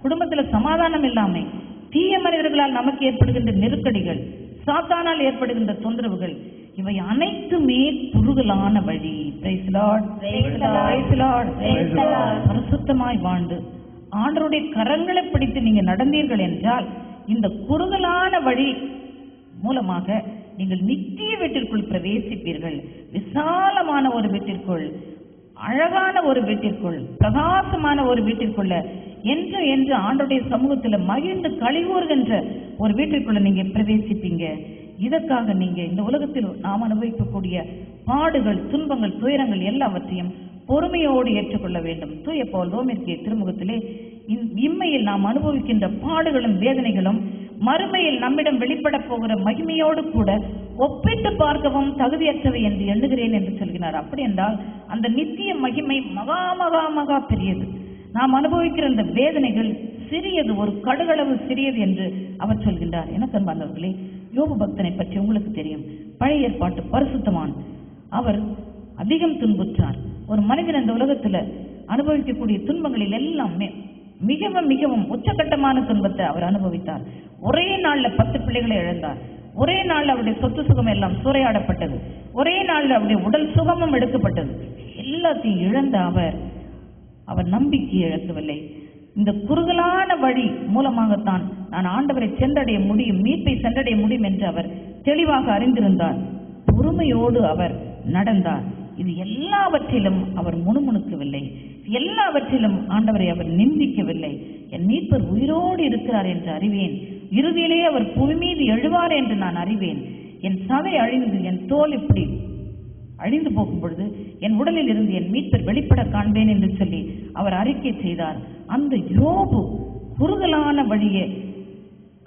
குடும்பத்தில் சமாதானம் இல்லாமை, தீய மனிதர்களால் நமக்கு ஏற்படுகின்ற நெருக்கடிகள், சாத்தானால் ஏற்படுகின்ற தொந்தரவுகள், இவை அனைத்துமே குறுகலான வழி. Praise Lord, praise Lord, praise Lord. பரிசுத்தமாய் வாழ்ந்து ஆண்டவருடைய கரங்களை பிடித்து நீங்க நடந்தீர்கள் என்றால் இந்த குறுகலான வழி மூலமாக நீங்கள் நித்திய வீட்டிற்குள் பிரவேசிப்பீர்கள். விசாலமான ஒரு வீட்டிற்குள், அழகான ஒரு வீட்டிற்குள், பிரகாசமான ஒரு வீட்டிற்குள்ள என்று என்று ஆண்டவருடைய சமூகத்துல மகிழ்ந்து கழிவுறுகின்ற ஒரு வீட்டிற்குள்ள நீங்க பிரவேசிப்பீங்க. இதற்காக நீங்க இந்த உலகத்தில் நாம் அனுபவிக்கக்கூடிய பாடுகள், துன்பங்கள், துயரங்கள் எல்லாவற்றையும் பொறுமையோடு ஏற்றுக்கொள்ள வேண்டும். தூய பவுல் ரோமேற்கிய திருமுகத்திலே இம்மையில் நாம் அனுபவிக்கின்ற பாடுகளும் வேதனைகளும் மறுமையில் நம்மிடம் வெளிப்பட போகிற மகிமையோடு கூட ஒப்பிட்டு பார்க்கவும் தகுதியற்றவை என்று எண்ணுகிறேன் என்று சொல்கிறார். அப்படி என்றால் அந்த நித்திய மகிமை மகா மகா மகா பெரியது. நாம் அனுபவிக்கிற இந்த வேதனைகள் சிறியது, ஒரு கடுகளவு சிறியது என்று அவர் சொல்கின்றார். எனக்கு அன்பார்ந்தவர்களே, யோபு பக்தனை பற்றி உங்களுக்கு தெரியும். பழைய ஏற்பாட்டு பரிசுத்தவான். அவர் அதிகம் துன்புற்றார். ஒரு மனிதன் இந்த உலகத்துல அனுபவிக்கக்கூடிய துன்பங்களில் எல்லாமே மிகவும் மிகவும் உச்சகட்டமான துன்பத்தை அவர் அனுபவித்தார். ஒரே நாள்ல 10 பிள்ளைகளை இழந்தார். ஒரே நாள்ல அவருடைய சொத்து சுகம் எல்லாம் சூறையாடப்பட்டது. ஒரே நாள்ல அவருடைய உடல் சுகமும் எடுக்கப்பட்டது. எல்லாத்தையும் இழந்த அவர் நம்பிக்கை இழக்கவில்லை. இந்த குறுகலான வழி மூலமாகத்தான் நான் ஆண்டவரை சென்றடைய முடியும், மீட்பை சென்றடைய முடியும் என்று அவர் தெளிவாக அறிந்திருந்தார். பொறுமையோடு அவர் நடந்தார். இது எல்லாவற்றிலும் அவர் முணுமுணுக்கவில்லை, எல்லாவற்றிலும் ஆண்டவரை அவர் நிந்திக்கவில்லை. என் மீட்பர் உயிரோடு இருக்கிறார் என்று அறிவேன், இறுதியிலே அவர் புவி மீது எழுவார் என்று நான் அறிவேன். என் சதை அழிந்து என் தோல் இப்படி அழிந்து போகும் பொழுது என் உடலில் இருந்து என் மீட்பர் வெளிப்பட காண்பேன் என்று சொல்லி அவர் அறிக்கை செய்தார். அந்த யோபு குறுகலான வழியை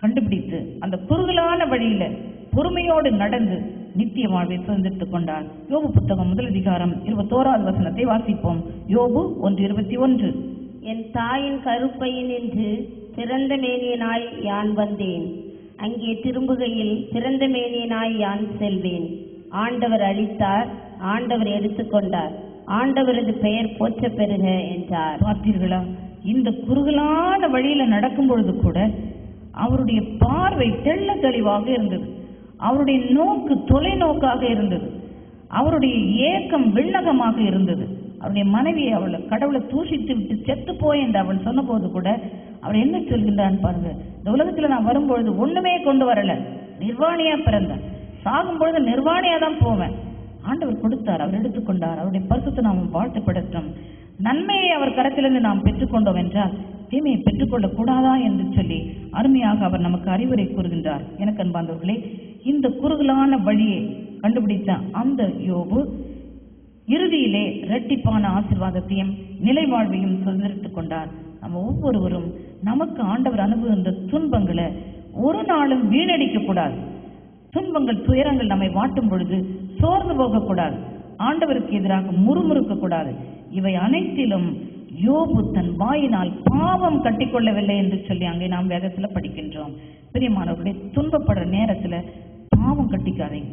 கண்டுபிடித்து அந்த குறுகலான வழியில பொறுமையோடு நடந்து நித்திய வாழ்வை சுதந்திரித்துக் கொண்டார். யோபு புத்தகம் 1 அதிகாரம் 21வது வசனத்தை வாசிப்போம். யோபு 1:21. என் தாயின் கருப்பையின் என்று சிறந்த மேனியனாய் யான் வந்தேன், அங்கே திரும்புகையில் சிறந்த மேனியனாய் யான் செல்வேன். ஆண்டவர் அளித்தார், ஆண்டவர் எடுத்துக்கொண்டார், ஆண்டவரது பெயர் போற்ற பெறுக என்றார். பார்த்தீர்களா? இந்த குறுகலான வழியில நடக்கும் பொழுது கூட அவருடைய பார்வை தெள்ள தெளிவாக இருந்தது. அவருடைய நோக்கு தொலைநோக்காக இருந்தது. அவருடைய ஏக்கம் விண்ணகமாக இருந்தது. அவருடைய மனைவி அவளை கடவுளை தூஷித்து விட்டு செத்து போய் என்று அவள் சொன்ன போது கூட அவர் என்ன சொல்கின்றான்னு பாருங்க. இந்த உலகத்துல நான் வரும்பொழுது ஒண்ணுமே கொண்டு வரல, நிர்வாணியா பிறந்தேன், சாகும் பொழுது நிர்வாணியா தான் போவேன். ஆண்டவர் கொடுத்தார், அவர் எடுத்துக்கொண்டார். அவருடைய பரிசுத்த நாமம் வாழ்த்துப்படட்டும். நன்மையை அவர் கரத்திலிருந்து நாம் பெற்றுக்கொண்டோம் என்றால் தீமையை பெற்றுக்கொள்ளக் கூடாதா என்று சொல்லி அருமையாக அவர் நமக்கு அறிவுரை கூறுகின்றார். எனக்கு அன்பார்ந்தவர்களே, இந்த குறுகலான வழியை கண்டுபிடித்த அந்த யோபு இறுதியிலே இரட்டிப்பான ஆசீர்வாதத்தையும் நிலை வாழ்வையும் சுதந்திரித்துக் கொண்டார். நம்ம ஒவ்வொருவரும் நமக்கு ஆண்டவர் அனுபவித்த துன்பங்களை ஒரு நாளும் வீணடிக்க கூடாது. துன்பங்கள், துயரங்கள் நம்மை வாட்டும் பொழுது சோர்ந்து போகக்கூடாது. ஆண்டவருக்கு எதிராக முறுமுறுக்க கூடாது. இவை அனைத்திலும் யோபு தன் வாயினால் பாவம் கட்டிக்கொள்ளவில்லை என்று சொல்லி அங்கே நாம் வேதத்துல படிக்கின்றோம். பிரியமானவர்களே, துன்பப்படுற நேரத்துல பாவம் கட்டிக்காதீங்க,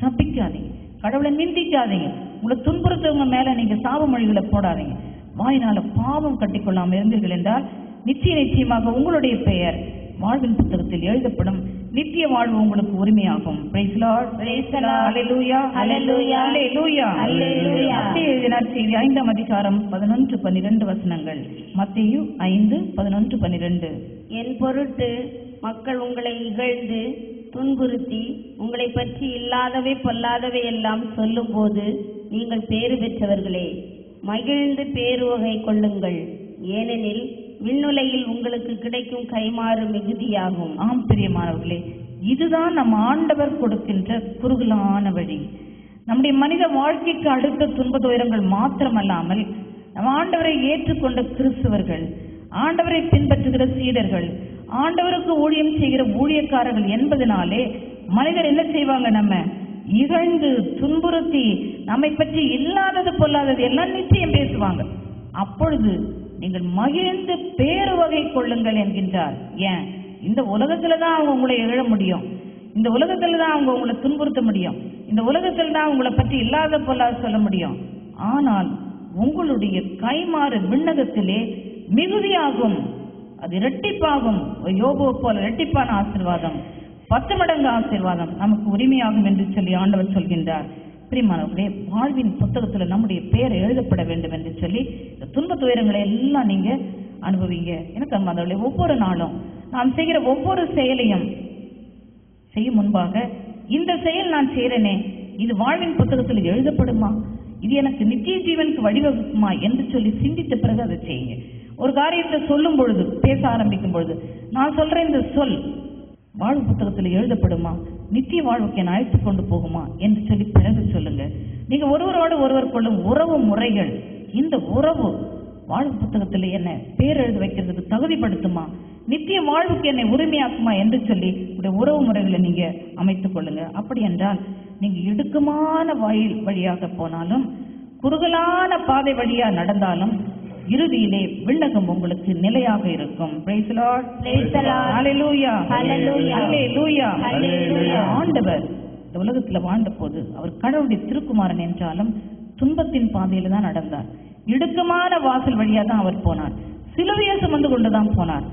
சபிக்காதீங்க, கடவுளை நிந்திக்காதீங்க, உங்களை துன்புறுத்தவங்க மேல நீங்க சாப மொழிகளை போடாதீங்க. வாயினால பாவம் கட்டிக்கொள்ளாமல் இருந்தீர்கள் என்றால் நிச்சயமாக உங்களுடைய பெயர் வாழ்வின் புத்தகத்தில் எழுதப்படும். நித்திய வாழ்வு உங்களுக்கு உரிமையாகும். Praise the Lord. Praise the Lord. Hallelujah. Hallelujah. Hallelujah. Hallelujah. மத்தேயு எழுதின செய்தி 5ஆம் அதிகாரம் 11-12 வசனங்கள். மத்தேயு 5:11-12. என் பொருட்டு மக்கள் உங்களை இகழ்ந்து துன்புறுத்தி உங்களை பற்றி இல்லாதவை பொல்லாதவை எல்லாம் சொல்லும்போது நீங்கள் பேறு பெற்றவர்களே, மகிழ்ந்து பேருவகை கொள்ளுங்கள், ஏனெனில் விண்ணுலகில் உங்களுக்கு கிடைக்கும் கைமாறு மிகுதியாகும். ஆம் பிரியமானவர்களே, இதுதான் நம் ஆண்டவர் கொடுக்கின்ற குறுகலான வழி. நம்முடைய மனித வாழ்க்கைக்கு அடுத்த துன்ப துயரங்கள் மாத்திரமல்லாமல் நம் ஆண்டவரை ஏற்றுக்கொண்ட கிறிஸ்தவர்கள், ஆண்டவரை பின்பற்றுகிற சீடர்கள், ஆண்டவருக்கு ஊழியம் செய்கிற ஊழியக்காரர்கள் என்பதனாலே மனிதர் என்ன செய்வாங்க? நம்ம இகழ்ந்து துன்புறுத்தி நம்மை பற்றி இல்லாதது பொல்லாதது எல்லாம் நிச்சயம் பேசுவாங்க. அப்பொழுது நீங்கள் மகிழ்ந்து பேரு வகை கொள்ளுங்கள் என்கின்றார். ஏன்? இந்த உலகத்துல தான் அவங்க உங்களை இகழ முடியும், இந்த உலகத்துல தான் அவங்க உங்களை துன்புறுத்த முடியும், இந்த உலகத்துல தான் உங்களை பற்றி இல்லாத பொல்லாத சொல்ல முடியும். ஆனால் உங்களுடைய கைமாறு விண்ணகத்திலே மிகுதியாகும், அது இரட்டிப்பாகும். யோபுவை போல இரட்டிப்பான ஆசீர்வாதம், 10 மடங்கு ஆசீர்வாதம் நமக்கு உரிமையாகும் என்று சொல்லி ஆண்டவர் சொல்கின்றார். பிரியமானவர்களே, வாழ்வின் புத்தகத்துல நம்முடைய பெயர் எழுதப்பட வேண்டும் என்று சொல்லி இந்த துன்ப துயரங்களை எல்லாம் நீங்க அனுபவிங்க. எனக்கு அன்பானவர்களே, ஒவ்வொரு நாளும் நாம் செய்கிற ஒவ்வொரு செயலையும் செய்யும் முன்பாக இந்த செயல் நான் செய்கிறேனே, இது வாழ்வின் புத்தகத்தில் எழுதப்படுமா, இது எனக்கு நித்திய ஜீவனுக்கு வழிவகுக்குமா என்று சொல்லி சிந்தித்த பிறகு அதை செய்யுங்க. ஒரு காரியத்தை சொல்லும் பொழுது, பேச ஆரம்பிக்கும் பொழுது, நான் சொல்ற இந்த சொல் வாழ்வு புத்தகத்தில் எழுதப்படுமா, நித்திய வாழ்வுக்கு என அழைத்து கொண்டு போகுமா என்று சொல்லி பிறகு சொல்லுங்க. நீங்க ஒருவரோடு ஒருவர் கொள்ளும் உறவு முறைகள், இந்த உறவு வாழ்வு புத்தகத்தில் என்ன பேர் எழுத வைக்கிறதுக்கு தகுதிப்படுத்துமா, நித்திய வாழ்வுக்கு என்னை உரிமையாக்குமா என்று சொல்லி உடைய உறவு முறைகளை நீங்க அமைத்துக் கொள்ளுங்க. அப்படி என்றால் நீங்க இடுக்கமான வழியாக போனாலும், குறுகலான பாதை வழியா நடந்தாலும் இறுதியிலே விண்ணகம் உங்களுக்கு நிலையாக இருக்கும். Praise the Lord. Praise the Lord. Hallelujah. Hallelujah. Hallelujah. Hallelujah. ஆண்டவர் இந்த உலகத்துல வாழ்ந்த போது அவர் கடவுளுடைய திருக்குமாரன் என்றாலும் துன்பத்தின் பாதையில தான் நடந்தார். இடுக்கமான வாசல் வழியா தான் அவர் போனார். சிலுவையை சுமந்து கொண்டுதான் போனார்.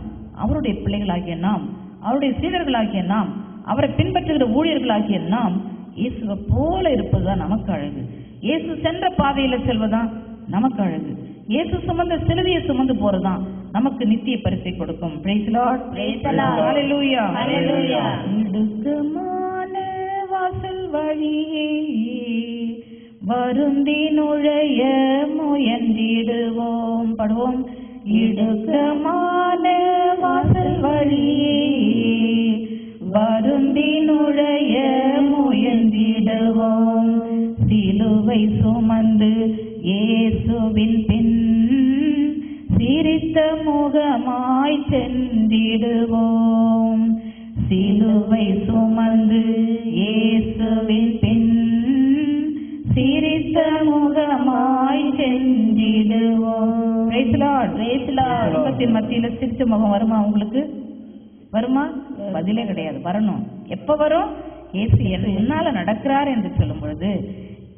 அவருடைய பிள்ளைகளாகிய நாம், அவருடைய சீடர்களாகிய நாம், அவரை பின்பற்றுகிற ஊழியர்களாகிய நாம் இயேசுவை போல இருப்பதுதான் நமக்கு அழகு. இயேசு சென்ற பாதையில செல்வதான் நமக்கு அழகு. இயேசு சுமந்த சிலுவையை சுமந்து போறதுதான் நமக்கு நித்திய பரிசை கொடுக்கும். Praise the Lord. Praise the Lord. Hallelujah. Hallelujah. இடுக்கமான வாசல் வழியே வருந்தி நுழைய முயன்றிடுவோம். படுவோம். இடுக்கமான வாசல் வழியே வருந்தி நுழைய முயன்றிடுவோம். சிலுவை சுமந்து இயேசுவின் பின் சிரித்த முகமாய் சென்றிடுவோம். சிலுவை சுமந்து இயேசுவின் பின் சிரித்த முகமாய் சென்றிடுவோம். Praise the Lord. Praise the Lord. குடும்பத்தின் மத்தியில சிரித்த முகம் வருமா? உங்களுக்கு வருமா? பதிலே கிடையாது. வரணும். எப்ப வரும்? இயேசு எனக்கு முன்னால நடக்கிறார் என்று சொல்லும் பொழுது,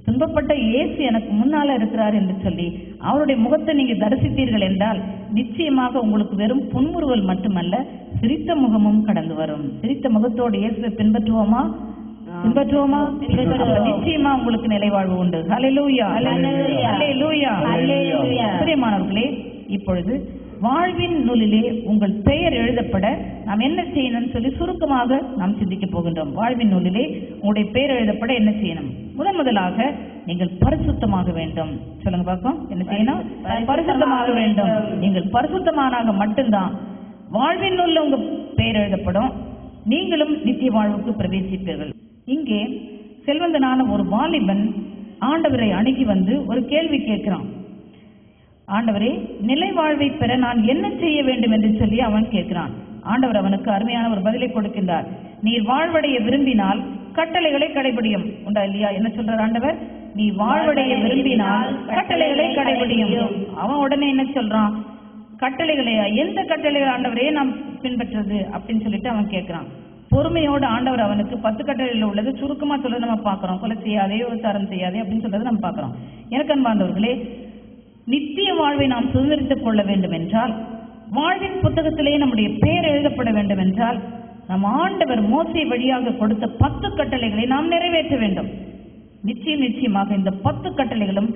துன்பப்பட்ட இயேசு எனக்கு முன்னால இருக்கிறார் என்று சொல்லி அவருடைய முகத்தை நீங்க தரிசித்தீர்கள் என்றால் நிச்சயமாக உங்களுக்கு வெறும் புன்முறுவல் மட்டுமல்ல, சிரித்த முகமும் கடந்து வரும். சிரித்த முகத்தோடு இயேசுவை பின்பற்றுவோமா? பின்பற்றுவோமா? நிச்சயமா உங்களுக்கு நிலைவாழ்வு உண்டு. ஹல்லேலூயா. ஹல்லேலூயா. ஹல்லேலூயா. ஹல்லேலூயா. பிரியமானவர்களே, இப்பொழுது வாழ்வின் நூலிலே உங்கள் பெயர் எழுதப்பட நாம் என்ன செய்யணும்னு சொல்லி சுருக்கமாக நாம் சிந்திக்க போகின்றோம். வாழ்வின் நூலிலே உங்களுடைய பெயர் எழுதப்பட என்ன செய்யணும்? முதலாக நீங்கள் பரிசுத்தமாக வேண்டும். சொல்லுங்க பார்ப்போம், என்ன செய்யணும்? பரிசுத்தமாக வேண்டும். நீங்கள் பரிசுத்தமானாக மட்டும்தான் வாழ்வின் நூலில் உங்க பெயர் எழுதப்படும், நீங்களும் நித்திய வாழ்வுக்கு பிரவேசிப்பீர்கள். இங்கே செல்வந்தனான ஒரு வாலிபன் ஆண்டவரை அணுகி வந்து ஒரு கேள்வி கேட்கிறான். ஆண்டவரே, நிலை வாழ்வை பெற நான் என்ன செய்ய வேண்டும் என்று சொல்லி அவன் கேட்கிறான். ஆண்டவர் அவனுக்கு அருமையான ஒரு பதிலை கொடுக்கின்றார். நீர் வாழ்வடைய விரும்பினால் கட்டளைகளை கடைபிடியும். உண்டா இல்லையா? என்ன சொல்றார் ஆண்டவர்? நீ வாழ்வடைய விரும்பினால் கட்டளைகளை கடைபிடியும். அவன் உடனே என்ன சொல்றான்? கட்டளைகளையா? எந்த கட்டளைகள் ஆண்டவரே நாம் பின்பற்றுறது அப்படின்னு சொல்லிட்டு அவன் கேட்கிறான். பொறுமையோடு ஆண்டவர் அவனுக்கு 10 கட்டளையில் உள்ளது சுருக்கமா சொல்ல நம்ம பார்க்கிறோம். கொலை செய்யாதே, விபச்சாரம் செய்யாதே அப்படின்னு சொல்றது நம்ம பார்க்கிறோம். எனக்கு அன்பார்ந்தவர்களே, நித்திய வாழ்வை நாம் சுதந்திரித்துக் கொள்ள வேண்டும் என்றால், வாழ்வின் புத்தகத்திலே நம்முடைய பெயர் எழுதப்பட வேண்டும் என்றால், நம் ஆண்டவர் மோசே வழியாக கொடுத்த 10 கட்டளைகளை நாம் நிறைவேற்ற வேண்டும். நிச்சயமாக இந்த 10 கட்டளைகளும்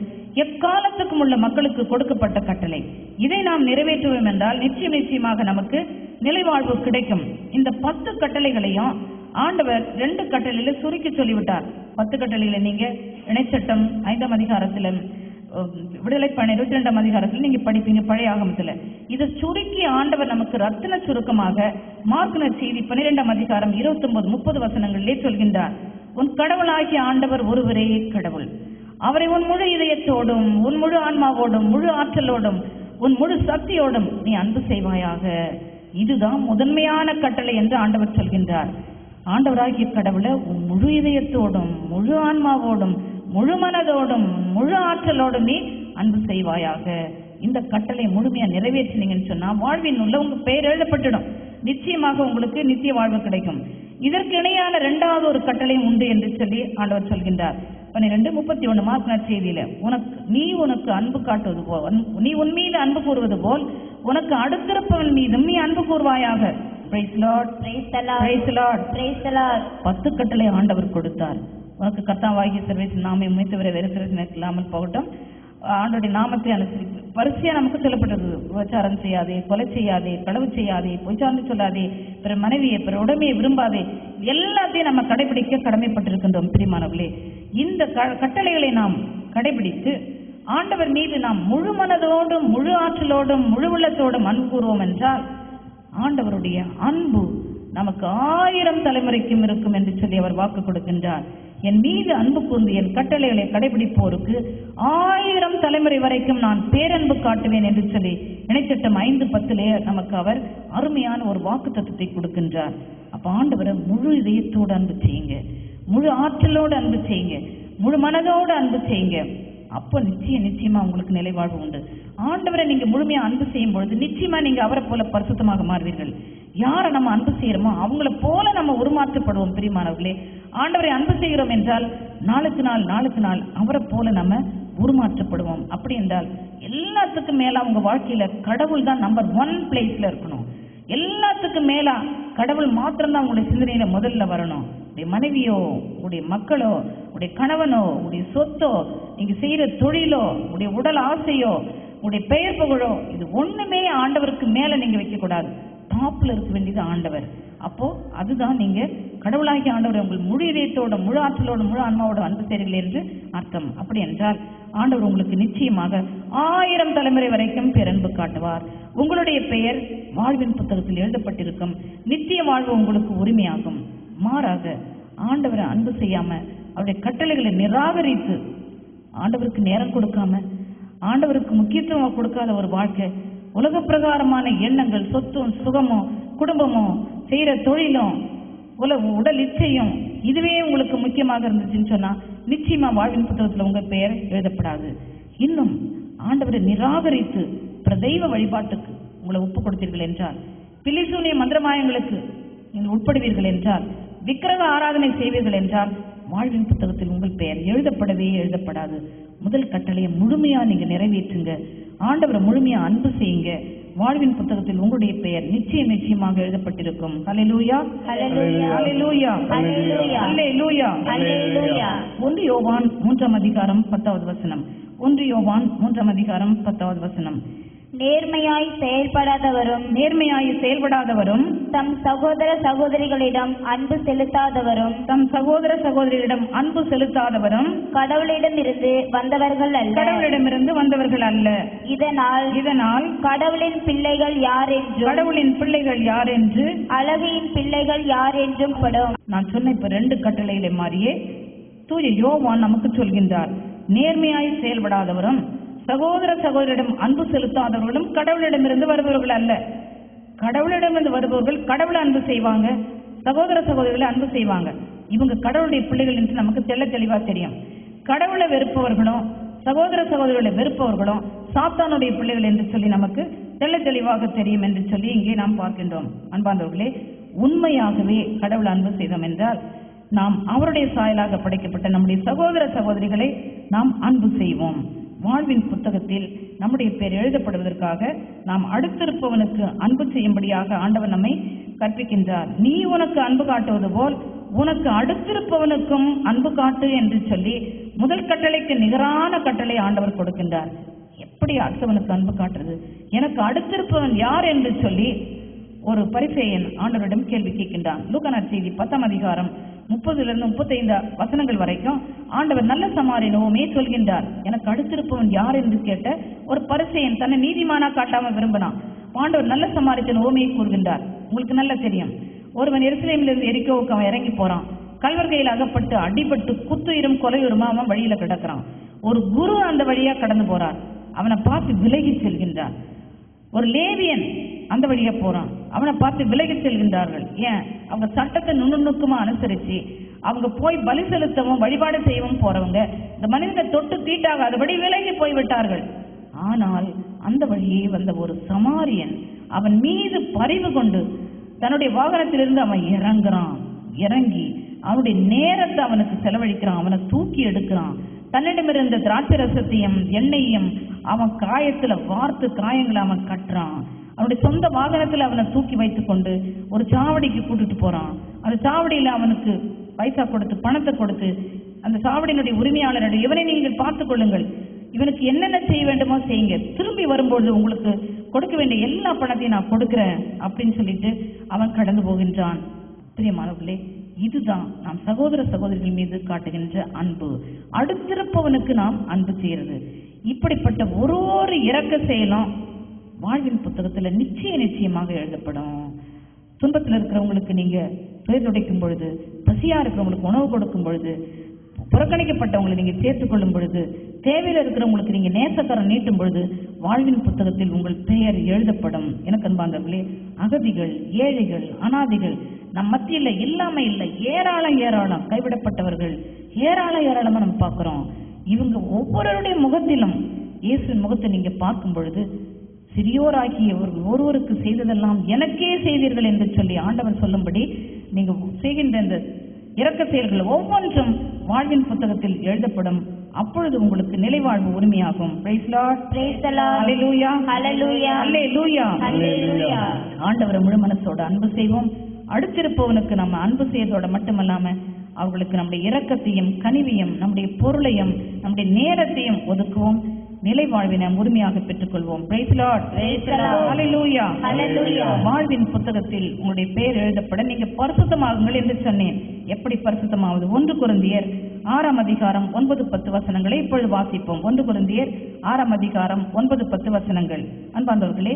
எக்காலத்துக்கும் உள்ள மக்களுக்கு கொடுக்கப்பட்ட கட்டளை. இதை நாம் நிறைவேற்றுவோம் என்றால் நிச்சயமாக நமக்கு நிலைவாழ்வு கிடைக்கும். இந்த 10 கட்டளைகளையும் ஆண்டவர் 2 கட்டளையில சுருக்கி சொல்லிவிட்டார். 10 கட்டளைகளை நீங்க இணைச்சட்டம் 5ஆம் அதிகாரத்திலும் விடுதலை பயணம் 22ஆம் அதிகாரத்தில் நீங்க படிப்பீங்க, பழைய ஆகமத்துல. இதை சுருக்கி ஆண்டவர் நமக்கு ரத்தின சுருக்கமாக மார்க் நற்செய்தி 12ஆம் அதிகாரம் 29-30 வசனங்களிலே சொல்கின்றார். உன் கடவுளாகிய ஆண்டவர் ஒருவரே கடவுள். அவரை உன் முழு இதயத்தோடும், உன் முழு ஆன்மாவோடும், முழு ஆற்றலோடும், உன் முழு சக்தியோடும் நீ அன்பு செய்வாயாக. இதுதான் முதன்மையான கட்டளை என்று ஆண்டவர் சொல்கின்றார். ஆண்டவராகிய கடவுளை உன் முழு இதயத்தோடும், முழு ஆன்மாவோடும், முழு மனதோடும், முழு ஆற்றலோடும் நீ அன்பு செய்வாயாக. இந்த கட்டளை முழுமையா நிறைவேற்றினீங்கன்னு சொன்னா வாழ்வின் உள்ள உங்க பெயர் எழுதப்பட்டுடும். நிச்சயமாக உங்களுக்கு நித்திய வாழ்வு கிடைக்கும். இதற்கு இணையான 2வது ஒரு கட்டளையும் உண்டு என்று சொல்லி ஆண்டவர் சொல்கின்றார். 12:31 மார்க் நற்செய்தியில, உனக்கு அன்பு காட்டுவது போல், நீ உன் மீது அன்பு கூறுவது போல் உனக்கு அடுத்திருப்பவன் மீதும் நீ அன்பு கூறுவாயாக. Praise Lord, praise the Lord, praise the Lord, praise the Lord. 10 கட்டளை ஆண்டவர் கொடுத்தார். உனக்கு கர்த்தாவாகிய சர்வேஸ் நாமே உமைத்தவரை வேறு சிறப்பு இல்லாமல் போகட்டும். ஆண்டோடைய நாமத்தை அனுசரித்து வரிசையா நமக்கு சொல்லப்பட்டது. விபச்சாரம் செய்யாதே, கொலை செய்யாதே, களவு செய்யாதே, பொய் சார்ந்து சொல்லாதே, பிற மனைவியை, பிற உடைமையை விரும்பாதே, எல்லாத்தையும் நம்ம கடைபிடிக்க கடமைப்பட்டிருக்கின்றோம். பிரியமானவர்களே, இந்த கட்டளைகளை நாம் கடைபிடித்து ஆண்டவர் மீது நாம் முழு மனதோடும், முழு ஆற்றலோடும், முழு உள்ளத்தோடும் அன்பு கூறுவோம் என்றால் ஆண்டவருடைய அன்பு நமக்கு 1000 தலைமுறைக்கும் இருக்கும் என்று சொல்லி அவர் வாக்கு கொடுக்கின்றார். என் மீது அன்பு கூர்ந்து என் கட்டளைகளை கடைபிடிப்போருக்கு 1000 தலைமுறை வரைக்கும் நான் பேரன்பு காட்டுவேன் என்று சொல்லி இணைச்சட்டம் 5:10 நமக்கு அவர் அருமையான ஒரு வாக்கு தத்துவத்தை கொடுக்கின்றார். அப்ப ஆண்டவரை முழு இதயத்தோடு அன்பு செய்யுங்க, முழு ஆற்றலோடு அன்பு செய்யுங்க, முழு மனதோடு அன்பு செய்யுங்க. அப்போ நிச்சயமா உங்களுக்கு நிலைவாழ்வு உண்டு. ஆண்டவரை நீங்க முழுமையா அன்பு செய்யும் பொழுது நிச்சயமா நீங்க அவரை போல பரிசுத்தமாக மாறுவீர்கள். யாரை நம்ம அன்பு செய்யறோமோ அவங்கள போல நம்ம உருமாற்றப்படுவோம். பிரியமானவர்களே, ஆண்டவரை அன்பு செய்கிறோம் என்றால் நாளுக்கு நாள் அவரை போல நம்ம உருமாற்றப்படுவோம். அப்படி என்றால் எல்லாத்துக்கும் மேலா உங்க வாழ்க்கையில கடவுள் தான் நம்பர் 1 பிளேஸ்ல இருக்கணும். எல்லாத்துக்கும் மேலா கடவுள் மாத்திரம்தான் உங்களுடைய சிந்தனையில முதல்ல வரணும். உடைய மனைவியோ, உடைய மக்களோ, உடைய கணவனோ, உடைய சொத்தோ, நீங்க செய்யற தொழிலோ, உடைய உடல் ஆசையோ, உடைய பெயர் புகழோ, இது ஒண்ணுமே ஆண்டவருக்கு மேல நீங்க வைக்க கூடாது. டாப்ல இருக்க வேண்டியது ஆண்டவர். அப்போ அதுதான் நீங்க கடவுளாகிய ஆண்டவர் உங்கள் முழு இதயத்தோட, முழு ஆற்றலோட, முழு ஆன்மாவோட அன்பு செய்கிறீர்கள் என்று அர்த்தம். அப்படி என்றால் ஆண்டவர் உங்களுக்கு நிச்சயமாக 1000 தலைமுறை வரைக்கும் பேரன்பு காட்டுவார். உங்களுடைய பெயர் வாழ்வின் புத்தகத்தில் எழுதப்பட்டிருக்கும். நித்திய வாழ்வு உங்களுக்கு உரிமையாகும். மாறாக ஆண்டவரை அன்பு செய்யாம, அவருடைய கட்டளைகளை நிராகரித்து, ஆண்டவருக்கு நேரம் கொடுக்காம, ஆண்டவருக்கு முக்கியத்துவம் கொடுக்காத ஒரு வாழ்க்கை, உலக பிரகாரமான எண்ணங்கள், சொத்தும் சுகமும் குடும்பமோ செய்யற தொழிலும் உடல் இச்சையும் இதுவே உங்களுக்கு முக்கியமாக இருந்துச்சுன்னு சொன்னா நிச்சயமா வாழ்வின் புத்தகத்துல உங்க பெயர் எழுதப்படாது. இன்னும் ஆண்டவரை நிராகரித்து தெய்வ வழிபாட்டுக்கு உங்களை ஒப்பு கொடுத்தீர்கள் என்றால், பிலிசூனிய மந்திரமாயங்களுக்கு நீங்கள் உட்படுவீர்கள் என்றால், விக்கிரக ஆராதனை செய்வீர்கள் என்றால் வாழ்வின் புத்தகத்தில் உங்கள் பெயர் எழுதப்படாது. முதல் கட்டளையை முழுமையா நீங்க நிறைவேற்றுங்க. ஆண்டவரை முழுமையா அன்பு செய்யுங்க. வாழ்வின் புத்தகத்தில் உங்களுடைய பெயர் நிச்சயமாக எழுதப்பட்டிருக்கும். ஹல்லேலூயா, ஹல்லேலூயா, ஹல்லேலூயா, ஹல்லேலூயா, ஹல்லேலூயா. 1 யோவான் 3ஆம் அதிகாரம் 10வது வசனம். 1 யோவான் 3ஆம் அதிகாரம் 10வது வசனம். நேர்மையாய் செயல்படாதவரும் தம் சகோதர சகோதரிகளிடம் அன்பு செலுத்தாதவரும் கடவுளிடமிருந்து வந்தவர்கள் அல்ல. இதனால் கடவுளின் பிள்ளைகள் யார் என்று அழகையின் பிள்ளைகள் யார் என்றும் படும். நான் சொன்ன இப்ப 2 கட்டளைகளை மாறியே தூய யோவான் நமக்கு சொல்கின்றார். நேர்மையாய் செயல்படாதவரும் சகோதர சகோதரிடம் அன்பு செலுத்தாதவர்களும் கடவுளிடமிருந்து வருபவர்கள் அல்ல. கடவுளிடமிருந்து வருபவர்கள் கடவுளை அன்பு செய்வாங்க, சகோதர சகோதரிகளை அன்பு செய்வாங்க. இவங்க கடவுளுடைய பிள்ளைகள் என்று நமக்கு தெளிவா தெரியும். கடவுளை வெறுப்பவர்களும் சகோதர சகோதரிகளை வெறுப்பவர்களும் சாத்தானுடைய பிள்ளைகள் என்று சொல்லி நமக்கு தெளிவாக தெரியும் என்று சொல்லி இங்கே நாம் பார்க்கின்றோம். அன்பார்ந்தவர்களே, உண்மையாகவே கடவுளை அன்பு செய்தோம் என்றால் நாம் அவருடைய சாயலாக படைக்கப்பட்ட நம்முடைய சகோதர சகோதரிகளை நாம் அன்பு செய்வோம். வாழ்வின் புத்தகத்தில் நம்முடைய பேர் எழுதப்படுவதற்காக நாம் அடுத்திருப்பவனுக்கு அன்பு செய்யும்படியாக ஆண்டவர் நம்மை கற்பிக்கின்றார். நீ உனக்கு அன்பு காட்டுவது போல் உனக்கு அடுத்திருப்பவனுக்கும் அன்பு காட்டு என்று சொல்லி முதல் கட்டளைக்கு நிகரான கட்டளை ஆண்டவர் கொடுக்கின்றார். எப்படி அடுத்தவனுக்கு அன்பு காட்டுறது? எனக்கு அடுத்திருப்பவன் யார் என்று சொல்லி ஒரு பரிசேயன் ஆண்டவரிடம் கேள்வி கேட்கின்றான். லூக்கா நற்செய்தி 10ஆம் அதிகாரம் 30-35 வசனங்கள் வரைக்கும் ஆண்டவர் நல்ல சமாரியன் உவமையை சொல்கின்றார். எனக்கு அடுத்திருப்பவன் யார் என்று கேட்ட ஒரு பரிசேயன் தன்னை நீதிமானா காட்டாம விரும்பினான். ஆண்டவர் நல்ல சமாரியத்தின் உவமையை கூறுகின்றார். உங்களுக்கு நல்லா தெரியும், ஒருவன் எருசலேமிலிருந்து எரிகோவுக்கு அவன் இறங்கி போறான். கல்வர்கையில் அகப்பட்டு அடிபட்டு குத்துயிரும் கொலையுருமா அவன் வழியில கிடக்கிறான். ஒரு குரு அந்த வழியா கடந்து போறார். அவனை பார்த்து விலகி செல்கின்றார். ஒரு லேவியன் அந்த வழியா போறான். அவனை பார்த்து விலகி செல்கின்றார்கள். ஏன்? அவங்க சட்டத்தை நுண்ணுக்குமா அனுசரிச்சு அவங்க போய் பலி செலுத்தவும் வழிபாடு செய்யவும் போறவங்க இந்த மனிதனை தொட்டு தீட்டாகாதபடி விலகி போய்விட்டார்கள். ஆனால் அந்த வழியே வந்த ஒரு சமாரியன் அவன் மீது பரிவு கொண்டு தன்னுடைய வாகனத்திலிருந்து அவன் இறங்கி அவனுடைய நேரத்தை அவனுக்கு செலவழிக்கிறான். அவனை தூக்கி எடுக்கிறான். தன்னிடமிருந்த திராட்சை ரசத்தையும் எண்ணெயையும் அவன் காயத்துல வார்த்து காயங்களை அவன் கட்டுறான். அவனுடைய சொந்த வாகனத்துல அவனை தூக்கி வைத்து கொண்டு ஒரு சாவடிக்கு கூட்டிட்டு போறான். அந்த சாவடியில அவனுக்கு பைசா கொடுத்து பணத்தை கொடுத்து அந்த சாவடியினுடைய உரிமையாளருடைய இவனை நீங்கள் பார்த்துக் கொள்ளுங்கள், இவனுக்கு என்னென்ன செய்ய வேண்டுமோ செய்யுங்க, திரும்பி வரும்போது உங்களுக்கு கொடுக்க வேண்டிய எல்லா பணத்தையும் நான் கொடுக்கிறேன் அப்படின்னு சொல்லிட்டு அவன் கடந்து போகின்றான். பிரியமானவர்களே, இதுதான் நாம் சகோதர சகோதரிகள் மீது காட்டுகின்ற அன்பு. அடுத்திருப்பவனுக்கு நாம் அன்பு செய்யறது. இப்படிப்பட்ட ஒரு இரக்க செயலும் வாழ்வின் புத்தகத்துல நிச்சயமாக எழுதப்படும். துன்பத்தில் இருக்கிறவங்களுக்கு நீங்க துயர் துடைக்கும் பொழுது, பசியா இருக்கிறவங்களுக்கு உணவு கொடுக்கும் பொழுது, புறக்கணிக்கப்பட்டவங்களை நீங்க சேர்த்துக் கொள்ளும் பொழுது, தேவையில இருக்கிறவங்களுக்கு நீங்க நேசக்கரம் நீட்டும் பொழுது வாழ்வின் புத்தகத்தில் உங்கள் பெயர் எழுதப்படும். எனக்கு அன்பார்ந்தவர்களே, அகதிகள், ஏழைகள், அனாதிகள் நம் மத்தியில இல்லாம இல்லை, ஏராளம் கைவிடப்பட்டவர்கள் ஏராளமா நம்ம பார்க்கிறோம். இவங்க ஒவ்வொருடைய முகத்திலும் இயேசுவின் முகத்தை நீங்க பார்க்கும் பொழுது சிறியோராகிய ஒருவருக்கு செய்ததெல்லாம் எனக்கே செய்தீர்கள் என்று சொல்லி ஆண்டவர் சொல்லும்படி நீங்க செய்கின்ற இந்த இரக்க செயல்கள் ஒவ்வொன்றும் வாழ்வின் புத்தகத்தில் எழுதப்படும். அப்பொழுது உங்களுக்கு நிலைவாழ்வு உரிமையாகும். Praise Lord. Praise the Lord. Hallelujah. Hallelujah. Hallelujah. Hallelujah. ஆண்டவரை முழு மனசோட அன்பு செய்வோம். அடுத்திருப்பவனுக்கு நம்ம அன்பு செய்வதோட மட்டுமல்லாம அவர்களுக்கு நம்முடைய இரக்கத்தையும் கனிவையும் நம்முடைய பொருளையும் நம்முடைய நேரத்தையும் ஒதுக்குவோம். நிலை வாழ்வினை உரிமையாக பெற்றுக்கொள்வோம். Praise Lord. Praise the Lord. Hallelujah. Hallelujah. வாழ்வின் புத்தகத்தில் உங்களுடைய பெயர் எழுதப்பட நீங்க பரிசுத்தமாகுங்கள் என்று சொன்னேன். எப்படி பரிசுத்தமாவது? 1 கொரிந்தியர் 6ஆம் அதிகாரம் 9-10 வசனங்களை இப்பொழுது வாசிப்போம். 1 கொரிந்தியர் 6ஆம் அதிகாரம் 9-10 வசனங்கள். அன்பார்ந்தவர்களே,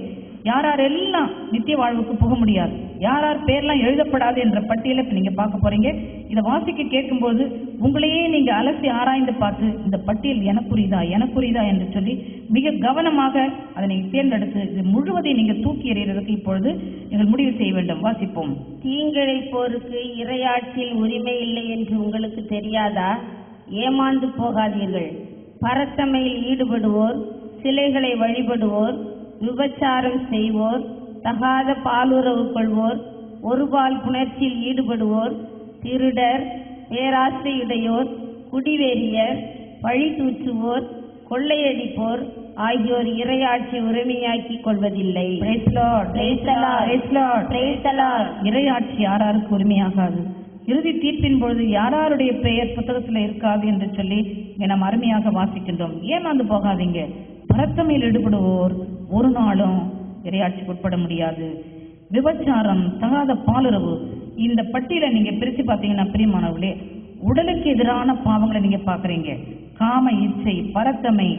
யாரெல்லாம் நித்திய வாழ்வுக்கு போக முடியாது, யார் பேர்லாம் எழுதப்படாது என்ற பட்டியலை நீங்க பார்க்க போறீங்க. இதை வாசிக்க கேட்கும்போது உங்களையே நீங்க அலசி ஆராய்ந்து பார்த்து இந்த பட்டியல் எனக்குரியதா என்று சொல்லி மிக கவனமாக அதை நீங்க தேர்ந்தெடுத்து இது முழுவதையும் நீங்க தூக்கி எறிகிறதுக்கு இப்பொழுது நீங்கள் முடிவு செய்ய வேண்டும். வாசிப்போம். தீங்கிழைப்போருக்கு இறையாட்சியில் உரிமை இல்லை என்று உங்களுக்கு தெரியாதா? ஏமாந்து போகாதீர்கள். பரத்தமையில் ஈடுபடுவோர், சிலைகளை வழிபடுவோர், விபச்சாரம் செய்வோர், தகாத பாலுறவு கொள்வோர், ஒருபால் புணர்ச்சியில் ஈடுபடுவோர், திருடர், பேராசையுடையோர், குடிவெறியர், பழி தூற்றுவோர், கொள்ளையடிப்போர் ஆகியோர் இறையாட்சி உரிமையாக்கிக் கொள்வதில்லை. Praise Lord. Praise the Lord. Praise Lord. Praise the Lord. இறையாட்சி யாராருக்கு உரிமையாகாது? இறுதி தீர்ப்பின் பொழுது யாருடைய பெயர் புத்தகத்துல இருக்காது என்று சொல்லி இங்க நாம் அருமையாக வாசிக்கின்றோம். ஏமாந்து போகாதீங்க. பரத்தமையில் ஈடுபடுவோர், ஒரு நாளும் இறையாட்சிக்கு உட்பட முடியாது. விபச்சாரம், தகாத பாலுறவு, இந்த பட்டியலை நீங்க பிரிச்சு பார்த்தீங்கன்னா பிரியமானவர்களே, உடலுக்கு எதிரான பாவங்களை நீங்க பாக்குறீங்க. காம இச்சை, பரத்தமை,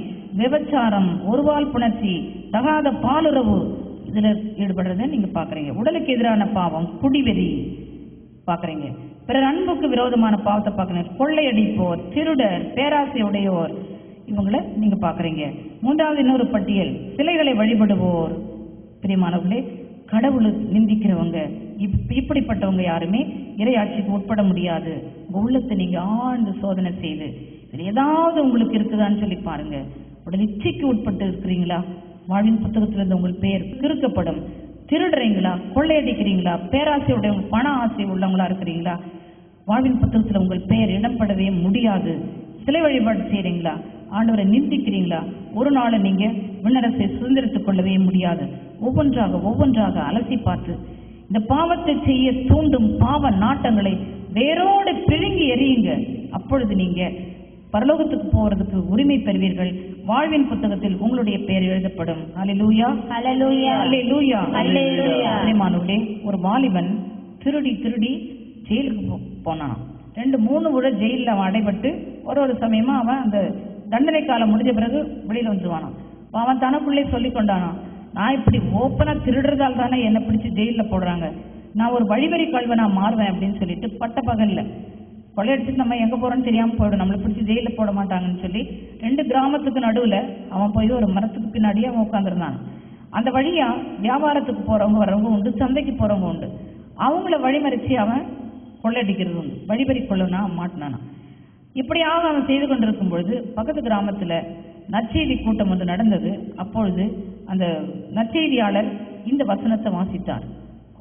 விபச்சாரம், ஒருவால் புணர்ச்சி, தகாத பாலுறவு, இதுல ஈடுபடுறத நீங்க பாக்குறீங்க. உடலுக்கு எதிரான பாவம், குடிவெறி பாக்குறீங்க. பிறர் அன்புக்கு விரோதமான பாவத்தை பாக்குறீங்க. கொள்ளையடிப்போர், திருடர், பேராசை உடையோர், இவங்களை நீங்க பாக்குறீங்க. மூன்றாவது இன்னொரு பட்டியல், சிலைகளை வழிபடுவோர். பிரியமானவர்களே, கடவுளை நிந்திக்கிறவங்க, இப்படிப்பட்டவங்க யாருமே இறையாட்சிக்கு உட்பட முடியாது. உங்க உள்ளத்தை நீங்க ஆழ்ந்து சோதனை செய்து இதுல ஏதாவது உங்களுக்கு இருக்குதான்னு சொல்லி பாருங்க. உடல் இச்சைக்கு உட்பட்டு இருக்கிறீங்களா? வாழ்வின் புத்தகத்திலிருந்து உங்கள் பெயர் கிறுக்கப்படும். திருடுறீங்களா? கொள்ளையடிக்கிறீங்களா? பேராசையுடைய பண ஆசை உள்ளவங்களா இருக்கிறீங்களா? வாழ்வின் புத்தகத்துல உங்கள் பெயர் இடம்படவே முடியாது. சிலை வழிபாடு செய்யறீங்களா? ஆண்டவரை நிந்திக்கிறீங்களா? ஒரு நாள் நீங்க விண்ணரசை சுதந்திரத்துக் கொள்ளவே முடியாது. ஒவ்வொன்றாக அலசி பார்த்து இந்த பாவத்தை செய்ய தூண்டும் பாவ நாட்டங்களை வேரோடு பிழுங்கி எறியுங்க. அப்பொழுது நீங்க பரலோகத்துக்கு போறதுக்கு உரிமை பெறுவீர்கள். வாழ்வின் புத்தகத்தில் உங்களுடைய பெயர் எழுதப்படும். அல்லேலூயா, அல்லேலூயா, அல்லேலூயா, அல்லேலூயா. பிரியமானவர்களே, ஒரு வாலிபன் திருடி ஜெயிலுக்கு போனான். 2-3 முறை ஜெயிலில் அவன் அடைபட்டு ஒரு சமயமா அவன் அந்த தண்டனை காலம் முடிஞ்ச பிறகு வெளியில வந்துருவானான். அவன் தனக்குள்ளே சொல்லி கொண்டானான், நான் இப்படி ஓப்பனா திருடுறதால் தானே என்னை பிடிச்சி ஜெயிலில் போடுறாங்க, நான் ஒரு வழிவரி கல்வனா மாறுவேன் அப்படின்னு சொல்லிட்டு பட்ட பகல்ல கொள்ளையடிச்சுட்டு நம்ம எங்க போறோம்னு தெரியாம போயிடும், நம்மளை பிடிச்சி ஜெயிலில் போட மாட்டாங்கன்னு சொல்லி 2 கிராமத்துக்கு நடுவுல அவன் போய் ஒரு மரத்துக்கு பின்னாடியே அவன் உட்காந்துருந்தான். அந்த வழியா வியாபாரத்துக்கு போறவங்க வர்றவங்க உண்டு, சந்தைக்கு போறவங்க உண்டு. அவங்கள வழிமறிச்சு அவன் கொள்ளையடிக்கிறது உண்டு. வழிபறி கொள்ளனா மாட்டினானா. இப்படியாக அவன் செய்து கொண்டிருக்கும் பொழுது பக்கத்து கிராமத்துல நற்செய்தி கூட்டம் ஒன்று நடந்தது. அப்பொழுது அந்த நற்செய்தியாளர் இந்த வசனத்தை வாசித்தார்.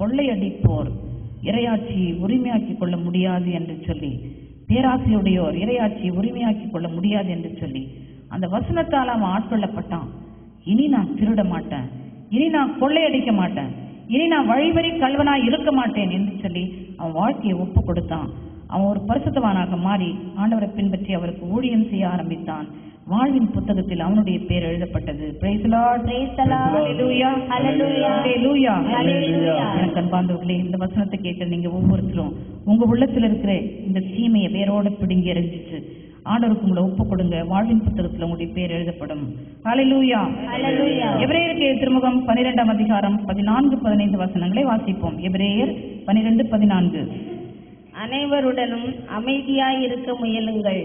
கொள்ளையடிப்போர் இறையாட்சியை உரிமையாக்கி கொள்ள முடியாது என்று சொல்லி, பேராசையுடையோர் இறையாட்சியை உரிமையாக்கி கொள்ள முடியாது என்று சொல்லி அந்த வசனத்தால் அவன் ஆட்கொள்ளப்பட்டான். இனி நான் திருட மாட்டேன், இனி நான் கொள்ளையடிக்க மாட்டேன், இனி நான் வழிவரி கல்வனாய் இருக்க மாட்டேன் என்று சொல்லி அவன் வாழ்க்கையை ஒப்பு கொடுத்தான். அவன் ஒரு பரிசுத்தவானாக மாறி ஆண்டவரை பின்பற்றி அவருக்கு ஊழியம் செய்ய ஆரம்பித்தான். வாழ்வின் புத்தகத்தில் அவனுடைய பெயர் எழுதப்பட்டது. Praise the Lord, praise the Lord, hallelujah, hallelujah, hallelujah, hallelujah. எனக்கு அன்பார்ந்தவர்களே, இந்த வசனத்தை கேட்ட நீங்க ஒவ்வொருத்தரும் உங்க உள்ளத்துல இருக்கிற இந்த தீமையை வேரோட பிடுங்கி எறிஞ்சிச்சு ஆண்டவருக்கு உங்களை ஒப்பு கொடுங்க. வாழ்வின் புத்தகத்துல உங்களுடைய பேர் எழுதப்படும். ஹல்லேலூயா, ஹல்லேலூயா. எபிரேயருக்கு திருமுகம் 12ஆம் அதிகாரம் 14-15 வசனங்களை வாசிப்போம். எபிரேயர் 12-14. அனைவருடனும் அமைதியாய் இருக்க முயலுங்கள்,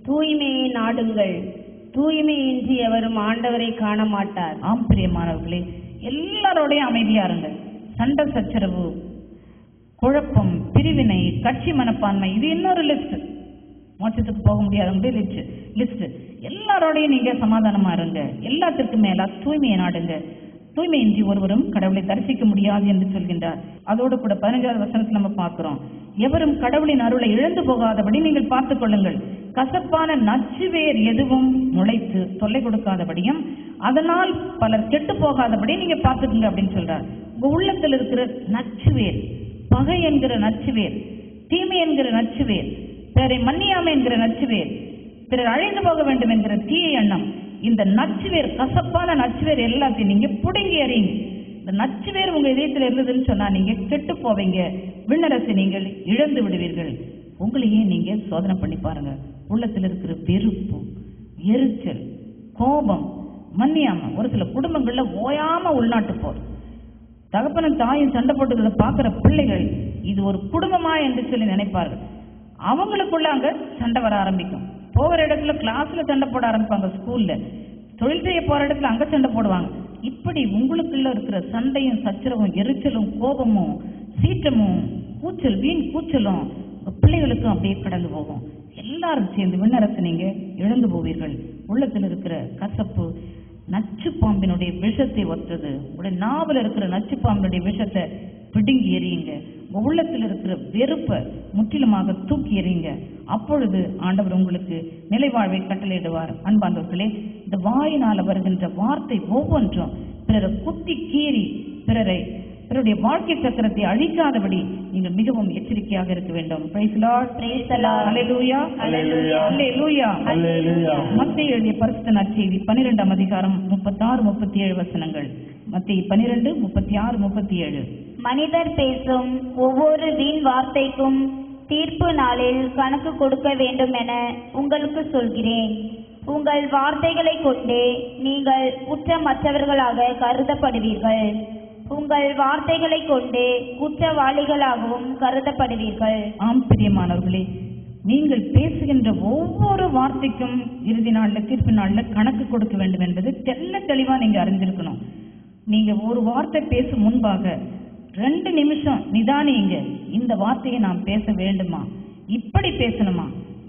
தூய்மையை நாடுங்கள், தூய்மையின்றி எவரும் ஆண்டவரை காண மாட்டார். ஆம் பிரியமானவர்களே, எல்லாரோடையும் அமைதியா இருங்க. சண்டை சச்சரவு, குழப்பம், பிரிவினை, கட்சி மனப்பான்மை, இது இன்னொரு லிஸ்ட். மோட்சத்துக்கு போக முடியாதவங்களுடைய லிஸ்ட். எல்லாரோடையும் நீங்க சமாதானமா இருங்க. எல்லாத்திற்கும் மேலா தூய்மையை நாடுங்க. தூய்மையின்றி ஒருவரும் கடவுளை தரிசிக்க முடியாது என்று சொல்கின்றார். அதோடு கூட 15வது வசனத்தில் நம்ம பார்க்கிறோம், எவரும் கடவுளின் அருளை இழந்து போகாதபடி நீங்கள் பார்த்துக் கொள்ளுங்கள். கசப்பான நச்சுவேர் எதுவும் முளைத்து தொல்லை கொடுக்காதபடியும் அதனால் பலர் கெட்டு போகாதபடி நீங்க பார்த்துக்குங்க அப்படின்னு சொல்றார். உங்க உள்ளத்தில் இருக்கிற நச்சுவேர், பகை என்கிற நச்சுவேர், தீமை என்கிற நச்சுவேர், பிறரை மன்னியாமை என்கிற நச்சுவேர், பிறர் அழிந்து போக வேண்டும் என்கிற தீய எண்ணம், இந்த நச்சுவேர், கசப்பான நச்சுவேர் எல்லாத்தையும் நீங்க புடுங்கி எறியுங்க. இந்த நச்சுவேர் உங்க இதயத்தில் இருந்ததுன்னு சொன்னா நீங்க கெட்டு போவீங்க, விண்ணரசை நீங்கள் இழந்து விடுவீர்கள். உங்களையே நீங்க சோதனை பண்ணி பாருங்க. உள்ளத்தில் இருக்கிற வெறுப்பு, எரிச்சல், கோபம், மன்னியாம, ஒரு சில குடும்பங்கள்ல ஓயாம உள்நாட்டு போர், தகப்பனும் தாயும் சண்டை போட்டுக்கிறத பாக்குற பிள்ளைகள் இது ஒரு குடும்பமா என்று சொல்லி நினைப்பார்கள். அவங்களுக்குள்ள அங்க சண்டை வர ஆரம்பிக்கும். போகிற இடத்துல கிளாஸ்ல சண்டை போட ஆரம்பிப்பாங்க, ஸ்கூல்ல தொழில் செய்ய போற இடத்துல அங்க சண்டை போடுவாங்க. இப்படி உங்களுக்குள்ள இருக்கிற சண்டையும் சச்சரவும் எரிச்சலும் கோபமும் சீற்றமும் கூச்சல், வீண் கூச்சலும் பிள்ளைகளுக்கும் அப்படியே கடந்து போகும். எல்லாரும் சேர்ந்து விண்ணரசு நீங்க இழந்து போவீர்கள். உள்ளத்தில் இருக்கிற கசப்பு நச்சு பாம்பினுடைய விஷத்தை ஒத்தது. உடைய நாவல இருக்கிற நச்சு பாம்பினுடைய விஷத்தை பிடுங்கி எறியுங்க. உள்ளத்தில் இருக்கிற வெறுப்பை முற்றிலுமாக தூக்கி எறியுங்க. அப்பொழுது ஆண்டவர் உங்களுக்கு நிலைவாழ்வை கட்டளையிடுவார். அன்பார்ந்தவர்களே, இந்த வாயினால வருகின்ற வார்த்தை ஒவ்வொன்றும் பிறரை குத்தி கீறி பிறருடைய வாழ்க்கை சக்கரத்தை அழிக்காதபடி நீங்கள் மிகவும் எச்சரிக்கையாக இருக்க வேண்டும். Praise the Lord. Praise the Lord. Hallelujah. Hallelujah. Hallelujah. Hallelujah. மத்தேயு எழுதிய பரிசுத்த நற்செய்தி 12ஆம் அதிகாரம் 36-37 வசனங்கள். மத்தேயு 12:36-37. மனிதர் பேசும் ஒவ்வொரு வீண் வார்த்தைக்கும் தீர்ப்பு நாளில் கணக்கு கொடுக்க வேண்டும் என உங்களுக்கு சொல்கிறேன். உங்கள் வார்த்தைகளை கொண்டே நீங்கள் குற்றமற்றவர்களாக கருதப்படுவீர்கள். உங்கள் வார்த்தைகளை கொண்டே குற்றவாளிகளாகவும் கருதப்படுவீர்கள். ஆம் பிரியமானவர்களே, நீங்கள் பேசுகின்ற ஒவ்வொரு வார்த்தைக்கும் இறுதி நாள்ல தீர்ப்பு நாள்ல கணக்கு கொடுக்க வேண்டும் என்பது தெளிவா நீங்க அறிஞ்சிருக்கணும். நீங்க ஒரு வார்த்தை பேசும் முன்பாக 2 நிமிஷம் நிதானிங்க. இந்த வார்த்தையை நான் பேச வேண்டுமா, இப்படி பேசணுமா,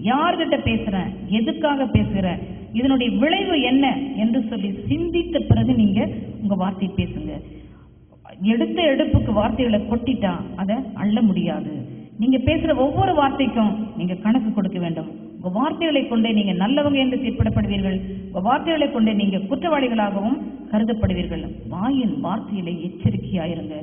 யார்கிட்ட பேசுறேன், எதுக்காக பேசுகிறேன், இதனுடைய விளைவு என்ன என்று சொல்லி சிந்தித்த பிறகு நீங்க உங்க வார்த்தையை பேசுங்க. எடுத்த எடுப்புக்கு வார்த்தைகளை கொட்டிட்டா அதை அள்ள முடியாது. நீங்க பேசுற ஒவ்வொரு வார்த்தைக்கும் நீங்க கணக்கு கொடுக்க வேண்டும். உங்க வார்த்தைகளை கொண்டே நீங்க நல்லவங்க என்று தீர்ப்பிடப்படுவீர்கள். உங்க வார்த்தைகளை கொண்டே நீங்க குற்றவாளிகளாகவும் கருதப்படுவீர்கள். வாயின் வார்த்தையில எச்சரிக்கையாயிருங்க.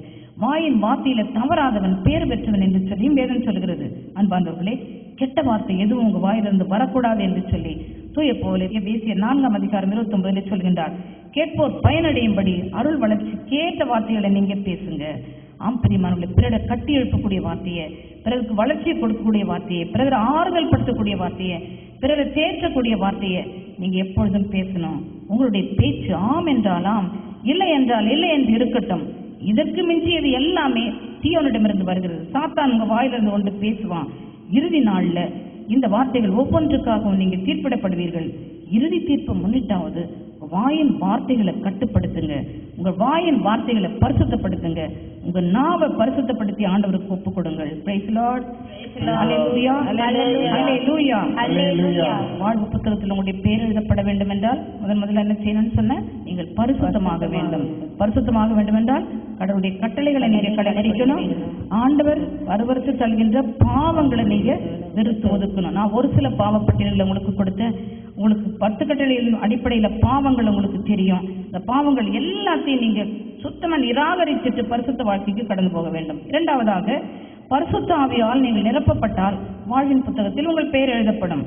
வாயின் வார்த்தையில தவறாதவன் பேர் பெற்றவன் என்று சொல்லியும் வேதம் சொல்கிறது. அன்பார்ந்தவர்களே, கெட்ட வார்த்தை எதுவும் உங்க வாயிலிருந்து வரக்கூடாது என்று சொல்லி தூய பவுல் எபேசியர் 4ஆம் அதிகாரம் 29 சொல்கின்றார். கேட்போர் பயனடையும்படி அருள் வளர்ச்சி கேட்ட வார்த்தைகளை நீங்க பேசுங்க. ஆம் பிரியமானவர்களே, பிறரை கட்டி எழுப்பக்கூடிய வார்த்தையை, பிறருக்கு வளர்ச்சியை கொடுக்கக்கூடிய வார்த்தையை, பிறரை ஆறுதல் படுத்தக்கூடிய வார்த்தையை, பிறரை தேற்றக்கூடிய வார்த்தையை நீங்க எப்பொழுதும் பேசணும். உங்களுடைய பேச்சு ஆம் என்றால் ஆம், இல்லை என்றால் இல்லை என்று இருக்கட்டும். இதற்கு மிஞ்சியது எல்லாமே தீயோனிடமிருந்து வருகிறது. சாத்தான் உங்க வாயிலிருந்து கொண்டு பேசுவான். இறுதி நாள்ல இந்த வார்த்தைகள் ஒவ்வொன்றுக்காகவும் நீங்க தீர்ப்பிடப்படுவீர்கள். இறுதி தீர்ப்பு முன்னிட்டாவது வாயின் வார்த்தைகளை கட்டுப்படுத்துங்க. உங்க வாயின் வார்த்தைகளை பரிசுத்தப்படுத்துங்க. உங்க நாவை பரிசுத்தப்படுத்தி ஆண்டவருக்கு ஒப்பு கொடுங்கள். Praise the Lord. Hallelujah. Hallelujah. Hallelujah. வாழ்வு புத்தகத்தில் உங்களுடைய பேர் எழுதப்பட வேண்டும் என்றால் முதல்ல என்ன செய்யணும்னு சொன்ன, நீங்கள் பரிசுத்தமாக வேண்டும். பரிசுத்தமாக வேண்டும் என்றால் கடவுளுடைய கட்டளைகளை நீங்க கடைபிடிக்கணும். ஆண்டவர் வருவருக்கு தருகின்ற பாவங்களை நீங்க வெறுத்து ஒதுக்கணும். நான் ஒரு சில பாவப்பட்டியல்களை உங்களுக்கு கொடுத்தேன். உங்களுக்கு 10 கட்டளைகளின் அடிப்படையில பாவங்கள் உங்களுக்கு தெரியும். இந்த பாவங்கள் எல்லாத்தையும் நீங்க சுத்தமா நிராகரிச்சுட்டு பரிசுத்த வாழ்க்கைக்கு கடந்து போக வேண்டும். இரண்டாவதாக, பரிசுத்த ஆவியால் நீங்கள் நிரப்பப்பட்டால் வாழ்வின் புத்தகத்தில் உங்கள் பெயர் எழுதப்படும்.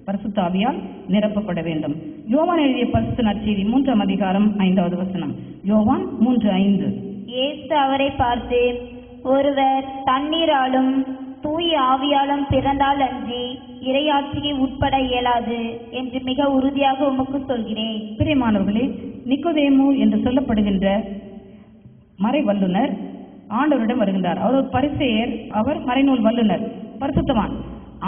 பரிசுத்த ஆவியால் நிரப்பப்பட வேண்டும். யோவான் எழுதிய பரிசுத்த நற்செய்தி 3ஆம் அதிகாரம் 5வது வசனம். யோவான் 3:5. இயேசு அவரை பார்த்து, ஒருவர் தண்ணீராலும் தூய ஆவியாலும் பிறந்தால் அன்றி இறையாட்சிக்கு உட்பட இயலாது என்று மிக உறுதியாக உமக்கு சொல்கிறேன். பிரியமானவர்களே, நிக்கோதேமு என்று சொல்லப்படுகின்ற மறை வல்லுனர் ஆண்டவரிடம் வருகின்றார். அவர் ஒரு பரிசேயர், அவர் மறைநூல் வல்லுனர், பரிசுத்தவான்.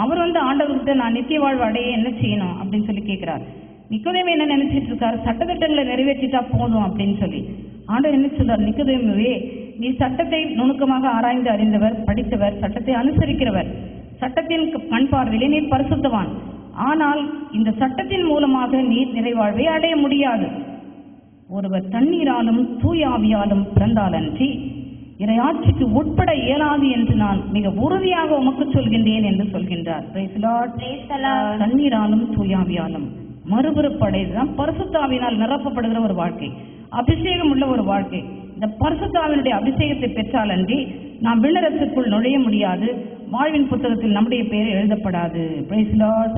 அவர் ஆண்டவர்கிட்ட நான் நித்திய வாழ்வு அடைய என்ன செய்யணும் அப்படின்னு சொல்லி கேட்கிறார். நிக்கோதேமு என்ன நினைச்சிட்டு இருக்காரு, சட்டத்திட்டங்களை நிறைவேற்றிட்டா போதும் அப்படின்னு சொல்லி. ஆண்டவர் என்ன சொல்றார், நிக்கோதேமுவே, நீ சட்டத்தை நுணுக்கமாக ஆராய்ந்து அறிந்தவர், படித்தவர், சட்டத்தை அனுசரிக்கிறவர், சட்டத்தின் கண் பார்வையிலே நீ பரிசுத்தவான். ஆனால் இந்த சட்டத்தின் மூலமாக நீர் நிறைவாழ்வை அடைய முடியாது. ஒருவர் தண்ணீராலும் தூய ஆவியாலும் பிறந்தாலன்றி இறையாட்சிக்கு உட்பட இயலாது என்று நான் மிக உறுதியாக உமக்கு சொல்கின்றேன் என்று சொல்கின்றார். Praise the Lord. தண்ணீராலும் தூய ஆவியாலும் மறுபிறப்படைதான் பரிசுத்தாவினால் நிரப்பப்படுகிற ஒரு வாழ்க்கை, அபிஷேகம் உள்ள ஒரு வாழ்க்கை. இந்த பரிசுத்தாவினுடைய அபிஷேகத்தை பெற்றாலன்றி நாம் விண்ணரசுக்குள் நுழைய முடியாது. வாழ்வின் புத்தகத்தில் நம்முடைய பெயர் எழுதப்படாது. Praise the Lord.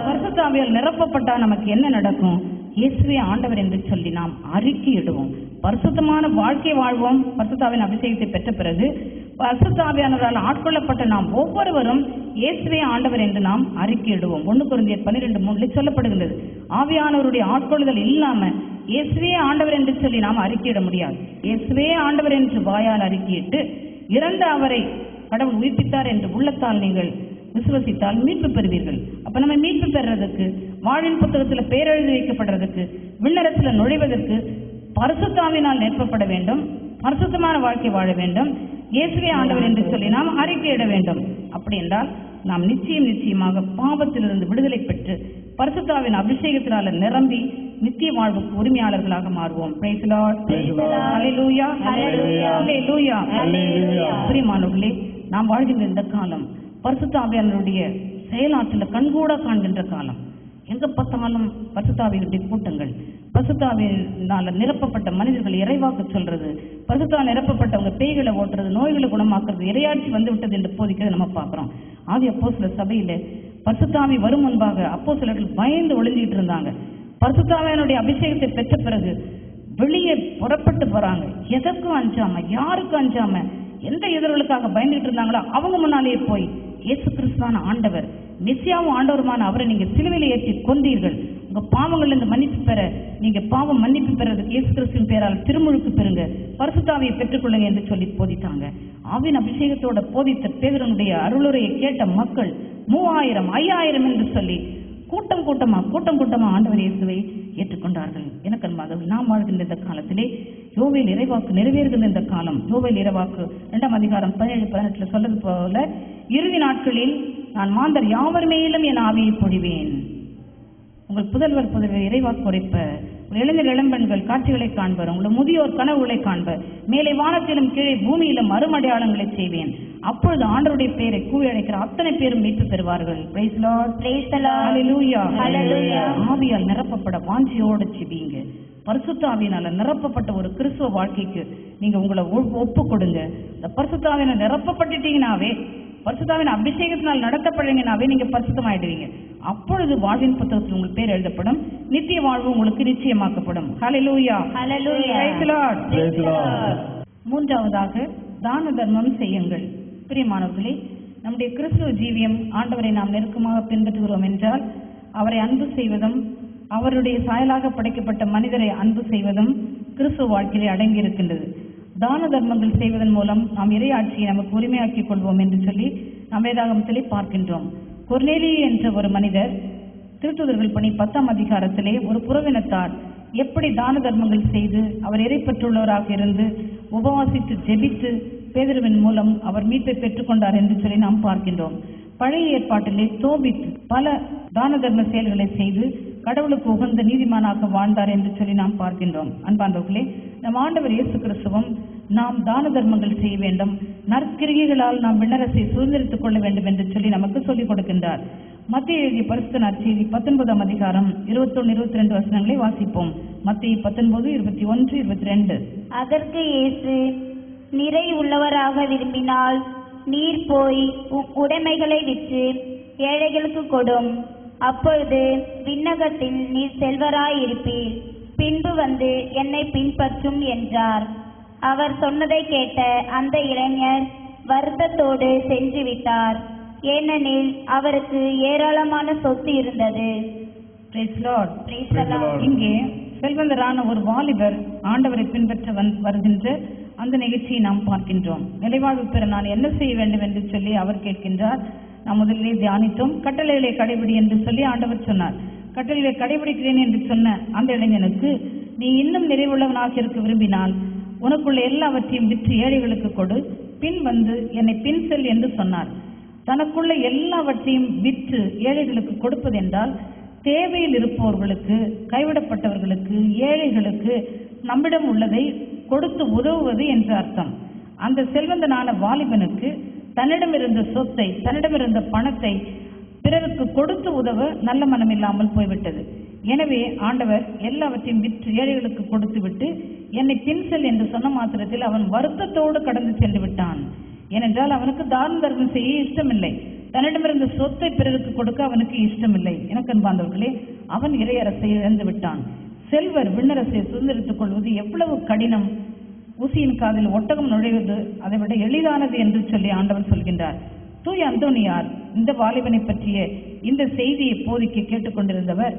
பரிசுத்தாவியால் நிரப்பப்பட்டால் நமக்கு என்ன நடக்கும்? இயேசுவே ஆண்டவர் என்று சொல்லி நாம் அறிக்கையிடுவோம். பரிசுத்தமான வாழ்க்கை வாழ்வோம். பரிசுத்தாவின் அபிஷேகத்தை பெற்ற பிறகு பரிசுத்தாவியானவரால் ஆட்கொள்ளப்பட்ட நாம் ஒவ்வொருவரும் இயேசுவே ஆண்டவர் என்று நாம் அறிக்கையிடுவோம். 1 கொரிந்தியர் 12:3 சொல்லப்படுகின்றது. ஆவியானவருடைய ஆட்கொள்ளுதல் இல்லாம இயேசுவே ஆண்டவர் என்று சொல்லி நாம் அறிக்கையிட முடியாது. இயேசுவே ஆண்டவர் என்று வாயால் அறிக்கையிட்டு இறந்த அவரை கடவுள் உயிர்ப்பித்தார் என்று உள்ளத்தால் நீங்கள் விசுவசித்தால் மீட்பு பெறுவீர்கள். அப்ப நம்ம மீட்பு பெறுறதுக்கு, வாழ்வின் புத்தகத்தில் பேரெழுதி வைக்கப்படுறதுக்கு, விண்ணரசுல நுழைவதற்கு பரிசுத்தாவினால் நிரப்பப்பட வேண்டும். பரிசுத்தமான வாழ்க்கை வாழ வேண்டும். இயேசுவே ஆண்டவர் என்று சொல்லி நாம் அறிக்கையிட வேண்டும். அப்படி என்றால் நாம் நிச்சயமாக பாவத்திலிருந்து விடுதலை பெற்று பரிசுத்தாவின் அபிஷேகத்தினால நிரம்பி நித்திய வாழ்வுக்கு உரிமையாளர்களாக மாறுவோம். Praise the Lord. Hallelujah. Hallelujah. பிரியமானவர்களே, நாம் வாழ்கின்ற இந்த காலம் பரிசுத்த ஆவியானவருடைய செயலாற்றில் கண்கூட காண்கின்ற காலம். எங்க பார்த்தாலும் பரிசுத்த ஆவியினுடைய கூட்டங்கள், பரிசுத்த ஆவியினால நிரப்பப்பட்ட மனிதர்கள் இறைவாக்கு சொல்றது, பரிசுத்தால் நிரப்பப்பட்டவங்க பேய்களை ஓட்டுறது, நோய்களை குணமாக்குறது, இறையாட்சி வந்து விட்டது என்று போதிக்கிறது நம்ம பார்க்கிறோம். ஆதி அப்போஸ்தலர் சபையில பரிசுத்தாவி வரும் முன்பாக அப்போஸ்தலர்கள் பயந்து ஒளிஞ்சிட்டு இருந்தாங்க. பரிசுத்தாவியனுடைய அபிஷேகத்தை பெற்ற பிறகு வெளியே புறப்பட்டு போறாங்க. எதற்கும் அஞ்சாம, யாருக்கும் அஞ்சாம, எந்த எதிர்களுக்காக பயந்துட்டு இருந்தாங்களோ அவங்க முன்னாலேயே போய் இயேசு கிறிஸ்துவான ஆண்டவர், மெசியாவும் ஆண்டவருமான அவரை நீங்க சிலுவையில் ஏற்றி கொண்டீர்கள், உங்க பாவங்கள் இருந்து மன்னிப்பு பெற நீங்க பாவம் மன்னிப்பு பெறதுக்கு இயேசு கிறிஸ்துவின் பேரால் திருமுழுக்கு பெறுங்க, பரிசுத்தாவியை பெற்றுக்கொள்ளுங்க என்று சொல்லி போதித்தாங்க. ஆவின் அபிஷேகத்தோட போதித்த பேதுருனுடைய அருளுரையை கேட்ட மக்கள் 3000 5000 என்று சொல்லி கூட்டம் கூட்டமா ஆண்டவர் இயேசுவை ஏற்றுக்கொண்டார்கள். எனக்கு அன்பானவர்களே, நாம் வாழ்கின்ற இந்த காலத்திலே யோவேல் இறைவாக்கு நிறைவேறுகின்ற இந்த காலம். யோவேல் இறைவாக்கு 2ஆம் அதிகாரம் 17-18 சொல்றது போல, இறுதி நாட்களில் நான் மாந்தர் யாவர் மேலும் என் ஆவியை பொழிவேன். உங்கள் புதல்வர் இறைவாக்கு உரைப்ப, இளைஞர் இளம்பெண்கள் காட்சிகளை காண்பர், உங்கள் முதியோர் கனவுகளை காண்பர், மேலே வானத்திலும் கீழே பூமியிலும் அருமடையாளங்களை செய்வேன். அப்பொழுது ஆண்டவருடைய பெயரை கூவி அழைக்கிற அத்தனை பேரும் மீட்பு பெறுவார்கள். Praise Lord. Praise the Lord. Hallelujah. Hallelujah. ஆவியால் நிரப்பப்பட வாஞ்சியோடு செபிங்க. பரிசுத்த ஆவியினால நிரப்பப்பட்ட ஒரு கிறிஸ்துவ வாழ்க்கைக்கு நீங்க உங்களை ஒப்பு கொடுங்க. இந்த பரிசுத்த ஆவியினால நிரப்பப்பட்டுட்டீங்கனாவே, பரிசுத்தாவின் அபிஷேகத்தினால் நடத்தப்படுறீங்கனாவே நீங்க பரிசுத்தமாயிடுவீங்க. அப்பொழுது வாழ்வின் புத்தகத்தில் உங்கள் பேர் எழுதப்படும், நித்திய வாழ்வு உங்களுக்கு நிச்சயமாக்கப்படும். ஹல்லேலூயா. Hallelujah. Praise the Lord. Praise the Lord. மூன்றாவதாக தான தர்மம் செய்யுங்கள். பிரியமானவர்களே, நம்முடைய கிறிஸ்துவ ஜீவியம் ஆண்டவரை நாம் நெருக்கமாக பின்பற்றுகிறோம் என்றால் அவரை அன்பு செய்வதும், அவருடைய சாயலாக படைக்கப்பட்ட மனிதரை அன்பு செய்வதும் கிறிஸ்துவ வாழ்க்கையிலே அடங்கி இருக்கின்றது. தான தர்மங்கள் செய்வதன் மூலம் நாம் இறையாட்சியை நமக்கு உரிமையாக்கிக் கொள்வோம் என்று சொல்லி நாம் வேதாகமத்திலே பார்க்கின்றோம். கொர்நேலியு என்ற ஒரு மனிதர் திருத்துதர்கள் பணி 10ஆம் அதிகாரத்திலே ஒரு புறவினத்தார் எப்படி தான தர்மங்கள் செய்து அவர் இறைப்பற்றுள்ளவராக இருந்து உபவாசித்து ஜெபித்து பேதுருவின் மூலம் அவர் மீட்பை பெற்றுக்கொண்டார் என்று சொல்லி நாம் பார்க்கின்றோம். பழைய ஏற்பாட்டிலே தோபித் பல தான தர்ம செயல்களை செய்து கடவுளுக்கு உகந்த நீதிமானாக வாழ்ந்தார் என்று சொல்லி நாம் பார்க்கின்றோம். அன்பார்ந்தவர்களே, நம் ஆண்டவர் இயேசு கிறிஸ்துவும் நாம் தான தர்மங்கள் செய்ய வேண்டும், நற்கிரிகைகளால் நாம் விண்ணரசை சுதந்திரித்துக் கொள்ள வேண்டும் என்று சொல்லி நமக்கு சொல்லிக் கொடுக்கின்றார். மத்திய எழுதிய பரிசுத்த நற்செய்தி 19ஆம் அதிகாரம் 21-22 வசனங்களை வாசிப்போம். மத்திய 19:21-22. அதற்கு இயேசு, நிறை உள்ளவராக விரும்பினால் நீர் போய் உடைமைகளை விற்று ஏழைகளுக்கு கொடும், அப்பொழுது விண்ணகத்தில் நீர் செல்வராயிருப்பீர், பின்பு வந்து என்னை பின்பற்றும் என்றார். அவர் சொன்னதை கேட்ட அந்த இளைஞர் வருத்தத்தோடு சென்று விட்டார், ஏனெனில் அவருக்கு ஏராளமான சொத்து இருந்தது. Praise Lord. Praise the Lord. இங்கே செல்வந்தரான ஒரு வாலிபர் ஆண்டவரை பின்பற்ற வருகின்ற அந்த நிகழ்ச்சியை நாம் பார்க்கின்றோம். நிலைவாழ்வு பெற நான் என்ன செய்ய வேண்டும் என்று சொல்லி அவர் கேட்கின்றார். நாம் முதலிலே தியானித்தோம். கட்டளைகளை கடைபிடி என்று சொல்லி ஆண்டவர் சொன்னார். கட்டளைகளை கடைபிடிக்கிறேன் என்று சொன்ன அந்த இளைஞனுக்கு, நீ இன்னும் நிறைவுள்ளவனாக இருக்க விரும்பினால் உனக்குள்ள எல்லாவற்றையும் விற்று ஏழைகளுக்கு கொடு, பின் வந்து என்னை பின் செல் என்று சொன்னார். தனக்குள்ள எல்லாவற்றையும் விற்று ஏழைகளுக்கு கொடுப்பதென்றால் தேவையில் இருப்பவர்களுக்கு, கைவிடப்பட்டவர்களுக்கு, ஏழைகளுக்கு நம்மிடம் உள்ளதை கொடுத்து உதவுவது என்ற அர்த்தம். அந்த செல்வந்தனான வாலிபனுக்கு தன்னிடமிருந்த சொத்தை, தன்னிடமிருந்த பணத்தை பிறருக்கு கொடுத்து உதவ நல்ல மனம் இல்லாமல் போய்விட்டது. எனவே ஆண்டவர் எல்லாவற்றையும் விற்று ஏழைகளுக்கு கொடுத்து விட்டு என்னை பின் செல் என்று சொன்ன மாத்திரத்தில் அவன் வருத்தத்தோடு கடந்து சென்று விட்டான். ஏனென்றால் அவனுக்கு தான தர்மம் செய்ய இஷ்டமில்லை, தன்னிடமிருந்த சொத்தை பிறருக்கு கொடுக்க அவனுக்கு இஷ்டமில்லை. எனக்கு அன்பார்ந்தவர்களே, அவன் இறையரசை இழந்து விட்டான். செல்வர் விண்ணரசை சுதந்திரித்துக் கொள்வது எவ்வளவு கடினம்! ஊசியின் காதில் ஒட்டகம் நுழைவது அதை விட எளிதானது என்று சொல்லி ஆண்டவர் சொல்கின்றார். தூய அந்தோனியார் இந்த வாலிபனை பற்றிய இந்த செய்தியை போதிக்க கேட்டுக்கொண்டிருந்தவர்.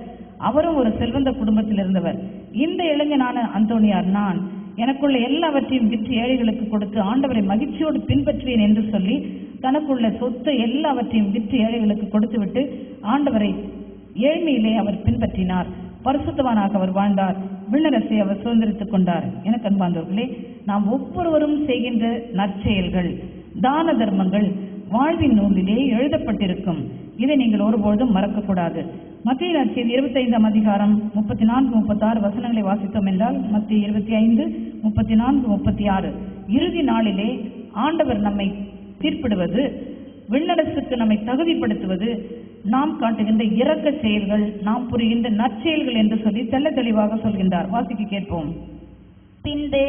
அவரும் ஒரு செல்வந்த குடும்பத்தில் இருந்தவர். இந்த இளைஞனான அந்தோனியார், நான் எனக்குள்ள எல்லாவற்றையும் விற்று ஏழைகளுக்கு கொடுத்து ஆண்டவரை மகிழ்ச்சியோடு பின்பற்றுவேன் என்று சொல்லி தனக்குள்ள சொத்து எல்லாவற்றையும் விற்று ஏழைகளுக்கு கொடுத்துவிட்டு ஆண்டவரை ஏழ்மையிலே அவர் பின்பற்றினார். பரிசுத்தவானாக அவர் வாழ்ந்தார். விண்ணரசை அவர் சுதந்திரித்துக் கொண்டார். எனக்கு அன்பார்ந்தவர்களே, நாம் ஒவ்வொருவரும் செய்கின்ற நற்செயல்கள், தான தர்மங்கள் வாழ்வின் நூலிலே எழுதப்பட்டிருக்கும். இதை நீங்கள் ஒருபொழுதும் மறக்கக்கூடாது. மத்திய நற்செய்தி 25ஆம் அதிகாரம் 34-36 வசனங்களை வாசித்தோம் என்றால், மத்திய 25-34-36 இறுதி நாளிலே ஆண்டவர் நம்மை தீர்ப்பிடுவது, விண்ணரசுக்கு நம்மை தகுதிப்படுத்துவது நாம் காட்டுகின்ற இரக்க செயல்கள், நாம் புரிகின்ற நற்செயல்கள் என்று சொல்லி தெள்ள தெளிவாக சொல்கின்றார். வாசிக்க கேட்போம். பின்பு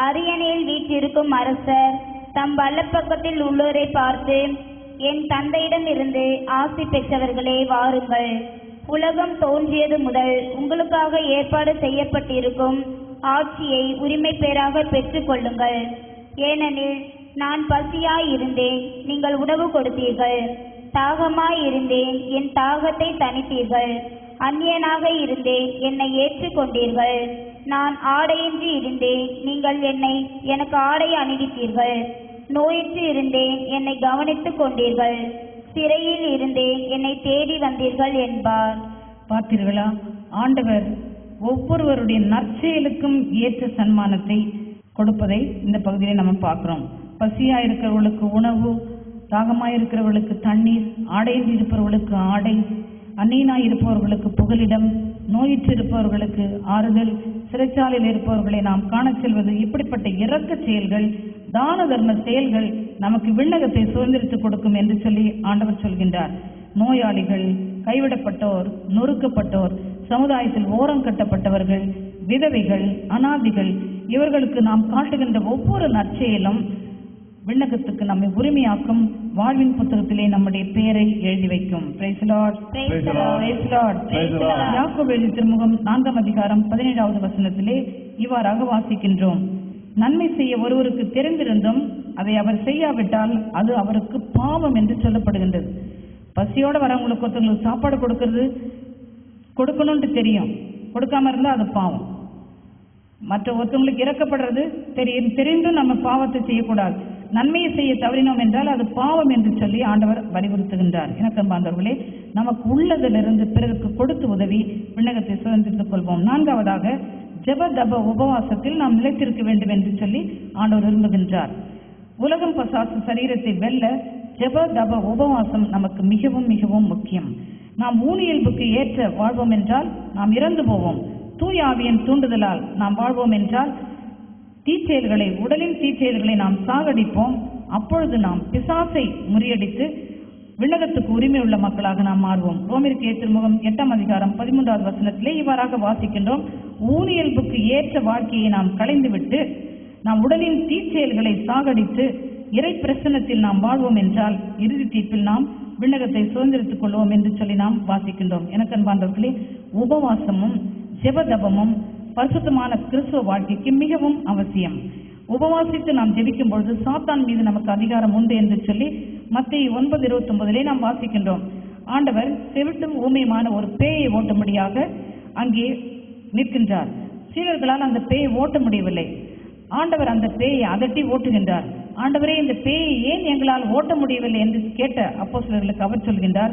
அரியணையில் வீற்றிருக்கும் அரசர் தம் வலப்பக்கத்தில் உள்ளோரை பார்த்து, என் தந்தையிடமிருந்து ஆசி பெற்றவர்களே வாருங்கள். உலகம் தோன்றியது முதல் உங்களுக்காக ஏற்பாடு செய்யப்பட்டிருக்கும் ஆட்சியை உரிமை பேராக பெற்றுக்கொள்ளுங்கள். ஏனெனில் நான் பசியாயிருந்தேன், நீங்கள் உணவு கொடுத்தீர்கள். தாகமாயிருந்தேன், என் தாகத்தை தணித்தீர்கள். அந்நியனாக இருந்தேன், என்னை ஏற்றுக்கொண்டீர்கள். நான் ஆடையின்றி இருந்தேன், நீங்கள் எனக்கு ஆடை அணிவித்தீர்கள். நோயிற்று இருந்தேன், என்னை கவனித்துக் கொண்டீர்கள். சிறையில் இருந்தேன், என்னை தேடி வந்தீர்கள் என்பார். பார்த்தீர்களா? ஆண்டவர் ஒவ்வொருவருடைய நற்செயலுக்கும் ஏற்ற சன்மானத்தை கொடுப்பதை இந்த பகுதியிலே நம்ம பார்க்கிறோம். பசியா இருக்கிறவர்களுக்கு உணவு, தாகமாய் இருக்கிறவர்களுக்கு தண்ணீர், ஆடையில் இருப்பவர்களுக்கு ஆடை, அந்நியனாய் இருப்பவர்களுக்கு புகலிடம், நோயிற்று இருப்பவர்களுக்கு ஆறுதல், சிறைச்சாலையில் இருப்பவர்களை நாம் காணச் செல்வது, இப்படிப்பட்ட இரக்க செயல்கள், தான தர்ம செயல்கள் நமக்கு விண்ணகத்தை சுதந்திரித்துக் கொடுக்கும் என்று சொல்லி ஆண்டவர் சொல்கின்றார். நோயாளிகள், கைவிடப்பட்டோர், நொறுக்கப்பட்டோர், சமுதாயத்தில் ஓரம் கட்டப்பட்டவர்கள், விதவைகள், அனாதிகள், இவர்களுக்கு நாம் காட்டுகின்ற ஒவ்வொரு நற்செயலும் விண்ணகத்துக்கு நம்மை உரிமையாக்கும். வாழ்வின் புத்தகத்திலே நம்முடைய பெயரை எழுதி வைக்கும். Price the Lord. Praise the Lord. Price the Lord. Praise the Lord. யாக்கோபு எழுதிய திருமுகம் 4ஆம் அதிகாரம் 17வது வசனத்திலே இவ்வாறாக வாசிக்கின்றோம். நன்மை செய்ய ஒருவருக்கு தெரிந்திருந்தும் அதை அவர் செய்யாவிட்டால் அது அவருக்கு பாவம் என்று சொல்லப்படுகின்றது. பசியோட வரவங்களுக்கு ஒருத்தவங்களுக்கு சாப்பாடு கொடுக்கணும்னு தெரியும், கொடுக்காம இருந்தா அது பாவம். மற்ற ஒருத்தவங்களுக்கு இறக்கப்படுறது தெரிந்தும் நம்ம பாவத்தை செய்யக்கூடாது. நன்மையை செய்ய தவறினோம் என்றால் அது பாவம் என்று சொல்லி ஆண்டவர் வலியுறுத்துகின்றார். எனக்கு அன்பார்ந்தவர்களே, நமக்கு உள்ளதிலிருந்து பிறருக்கு கொடுத்து உதவி விண்ணகத்தை சுதந்திரித்துக் கொள்வோம். 4ஆவதாக, ஜெப தப உபவாசத்தில் நாம் நிலைத்திருக்க வேண்டும் என்று சொல்லி ஆண்டவர் விரும்புகின்றார். உலகம் பசாசு சரீரத்தை வெல்ல ஜெப தப உபவாசம் நமக்கு மிகவும் மிகவும் முக்கியம். நாம் ஊனியல்புக்கு ஏற்ற வாழ்வோம் என்றால் நாம் இறந்து போவோம். தூய ஆவியின் தூண்டுதலால் நாம் வாழ்வோம் என்றால் தீச்செயல்களை, உடலின் தீச்செயல்களை நாம் சாகடிப்போம். அப்பொழுது நாம் பிசாசை முறியடித்து விண்ணகத்துக்கு உரிமை உள்ள மக்களாக நாம் மாறுவோம். ரோமருக்கு திருமுகம் 8ஆம் அதிகாரம் 13வது வசனத்திலே இவ்வாறாக வாசிக்கின்றோம். ஊனியல்புக்கு ஏற்ற வாழ்க்கையை நாம் களைந்துவிட்டு நாம் உடலின் தீச்செயல்களை சாகடித்து இறை பிரசன்னத்தில் நாம் வாழ்வோம் என்றால் இறுதி தீர்ப்பில் நாம் விண்ணகத்தை சுதந்திரித்துக் கொள்வோம் என்று சொல்லி நாம் வாசிக்கின்றோம். எனக்கு அன்பார்ந்தவர்களே, உபவாசமும் ஜெபதபமும் பரிசுத்தமான கிறிஸ்துவ வாழ்க்கைக்கு மிகவும் அவசியம். உபவாசித்து நாம் ஜெபிக்கும் பொழுது சாத்தான் மீது நமக்கு அதிகாரம் உண்டு என்று சொல்லி மத்தேயு 9:29 நாம் வாசிக்கின்றோம். ஆண்டவர் செவிட்டும் ஊமையுமான ஒரு பேயை ஓட்டும்படியாக அங்கே நிற்கின்றார். சீடர்களால் அந்த பேயை ஓட்ட முடியவில்லை. ஆண்டவர் அந்த பேயை அதட்டி ஓட்டுகின்றார். ஆண்டவரே, இந்த பேயை ஏன் எங்களால் ஓட்ட முடியவில்லை என்று கேட்ட அப்போஸ்தலர்களுக்கு அவர் சொல்கின்றார்,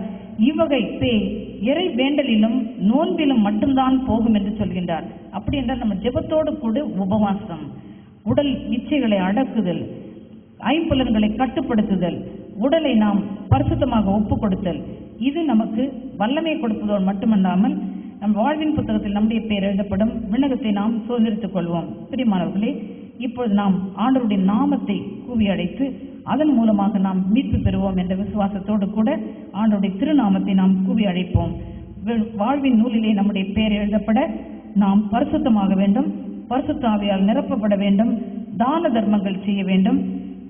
இவ்வகை பேய் இறை வேண்டலிலும் நோன்பிலும் மட்டும்தான் போகும் என்று சொல்கின்றார். அப்படி என்றால் நம்ம ஜெபத்தோடு கூட உபவாசம், உடல் இச்சைகளை அடக்குதல், ஐம்புலன்களை கட்டுப்படுத்துதல், உடலை நாம் பரிசுத்தமாக ஒப்பு கொடுத்தல், இது நமக்கு வல்லமை கொடுப்பதோடு மட்டுமல்லாமல் நம் வாழ்வின் புத்தகத்தில் நம்முடைய பெயர் எழுதப்படும். விண்ணகத்தை நாம் சுதந்திரித்துக் கொள்வோம். பிரியமானவர்களே, இப்பொழுது நாம் ஆண்டவருடைய நாமத்தை கூவி அழைத்து அதன் மூலமாக நாம் மீட்பு பெறுவோம் என்ற விசுவாசத்தோடு கூட ஆண்டவருடைய திருநாமத்தை நாம் கூவி அழைப்போம். வாழ்வின் நூலிலே நம்முடைய பெயர் எழுதப்பட நாம் பரிசுத்தமாக வேண்டும், பரிசுத்த ஆவியால் நிரப்பப்பட வேண்டும், தான தர்மங்கள் செய்ய வேண்டும்.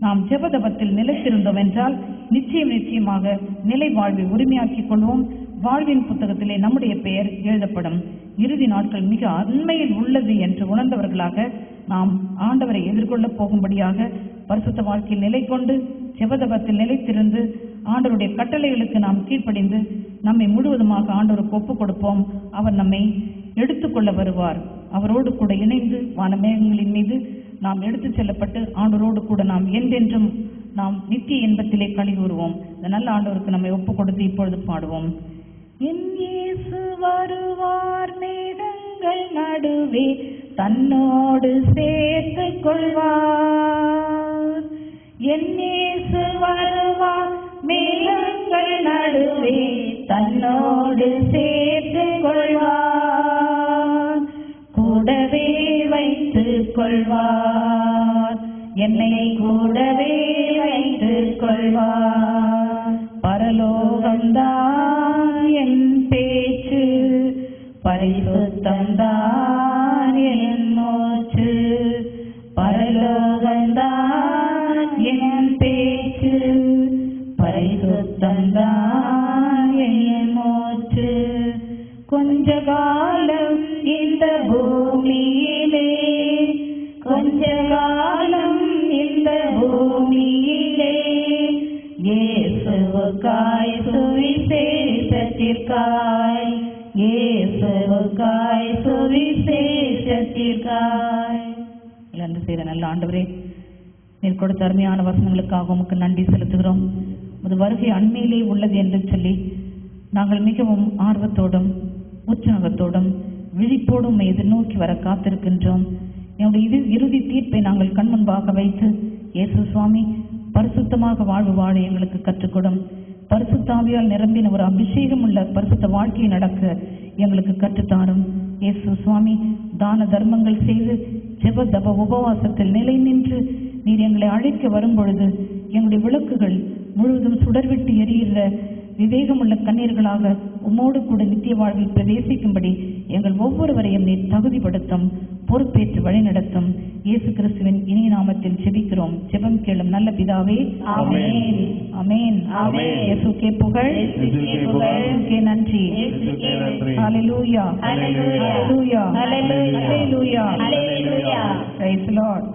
நாம் ஜெபதபத்தில் நிலைத்திருந்தோம் என்றால் நிச்சயமாக நிலை வாழ்வை உரிமையாக்கிக் கொள்வோம். வாழ்வின் புத்தகத்திலே நம்முடைய பெயர் எழுதப்படும். இறுதி நாட்கள் மிக அண்மையில் உள்ளது என்று உணர்ந்தவர்களாக நாம் ஆண்டவரை எதிர்கொள்ளப் போகும்படியாக பரிசுத்த வாழ்க்கையில் நிலை கொண்டு ஜெபதபத்தில் நிலைத்திருந்து ஆண்டவருடைய கட்டளைகளுக்கு நாம் கீழ்ப்படிந்து நம்மை முழுவதுமாக ஆண்டவருக்கு ஒப்புக் கொடுப்போம். அவர் நம்மை எடுத்துக்கொள்ள வருவார். அவரோடு கூட இணைந்து வானமேகங்களின் மீது நாம் எடுத்துச் செல்லப்பட்டு ஆண்டவரோடு கூட நாம் என்றென்றும் நாம் நித்திய இன்பத்திலே களி கூறுவோம். இந்த நல்ல ஆண்டவருக்கு நம்மை ஒப்புக் கொடுத்து இப்பொழுது பாடுவோம். என் இயேசு வருவார், மேகங்கள் நடுவே தன்னோடு சேர்த்துக் கொள்வார். என் இயேசு வருவார், மேகங்கள் நடுவே தன்னோடு சேர்த்துக் கொள்வார். கூடவே வைத்துக் கொள்வார், என்னை கூடவே வைத்துக் கொள்வார். பரலோகம்தான் என் பேச்சு, பரிசுத்தம்தான் என் மூச்சு. பரலோகம்தான் பரலோகந்தான் என் பேச்சு, பரிசுத்தந்தான் என் மூச்சு. கொஞ்ச காலம் இந்த பூமியிலே, கொஞ்ச காலம் இந்த பூமியிலே, இயேசுவுக்காய் சுவிசேஷத்திற்காய், இயேசுவுக்காய் சுவிசேஷத்திற்காய். நன்றி செய்த நல்ல ஆண்டவரே, நீர் கொடுத்த அருமையான வசனங்களுக்காக உமக்கு நன்றி செலுத்துகிறோம். உமது வருகை அண்மையிலே உள்ளது என்று சொல்லி நாங்கள் மிகவும் ஆர்வத்தோடும் உற்சாகத்தோடும் விழிப்போடும் எதிர்நோக்கி வர காத்திருக்கின்றோம். என்னுடைய இறுதி தீர்ப்பை நாங்கள் கண்முன்பாக வைத்து, இயேசு சுவாமி பரிசுத்தமாக வாழ்வு வாழ எங்களுக்கு கற்றுக்கொடும். பரிசுத்தாவியால் நிரம்பின ஒரு அபிஷேகம் உள்ள பரிசுத்த வாழ்க்கையை நடக்க எங்களுக்கு கற்றுத்தாரும். இயேசு சுவாமி தான தர்மங்கள் செய்து ஜெப தப உபவாசத்தில் நிலை நின்று நீர் எங்களை அழைக்க வரும் பொழுது எங்களுடைய விளக்குகள் முழுவதும் சுடர்விட்டு எரிகிற விவேகமுள்ள கண்ணீர்களாக உம்மோடு கூட நித்திய வாழ்வில் பிரவேசிக்கும்படி எங்கள் ஒவ்வொருவரையும் நீர் தகுதிப்படுத்தும், பொறுப்பேற்று வழிநடத்தும். இயேசு கிறிஸ்துவின் இனிய நாமத்தில் ஜெபிக்கிறோம். ஜெபம் கேளும் நல்ல பிதாவே, ஆமென். ஆமென். இயேசுக்கே புகழ், இயேசுக்கே நன்றி. Hallelujah, hallelujah, hallelujah, hallelujah. Praise the Lord.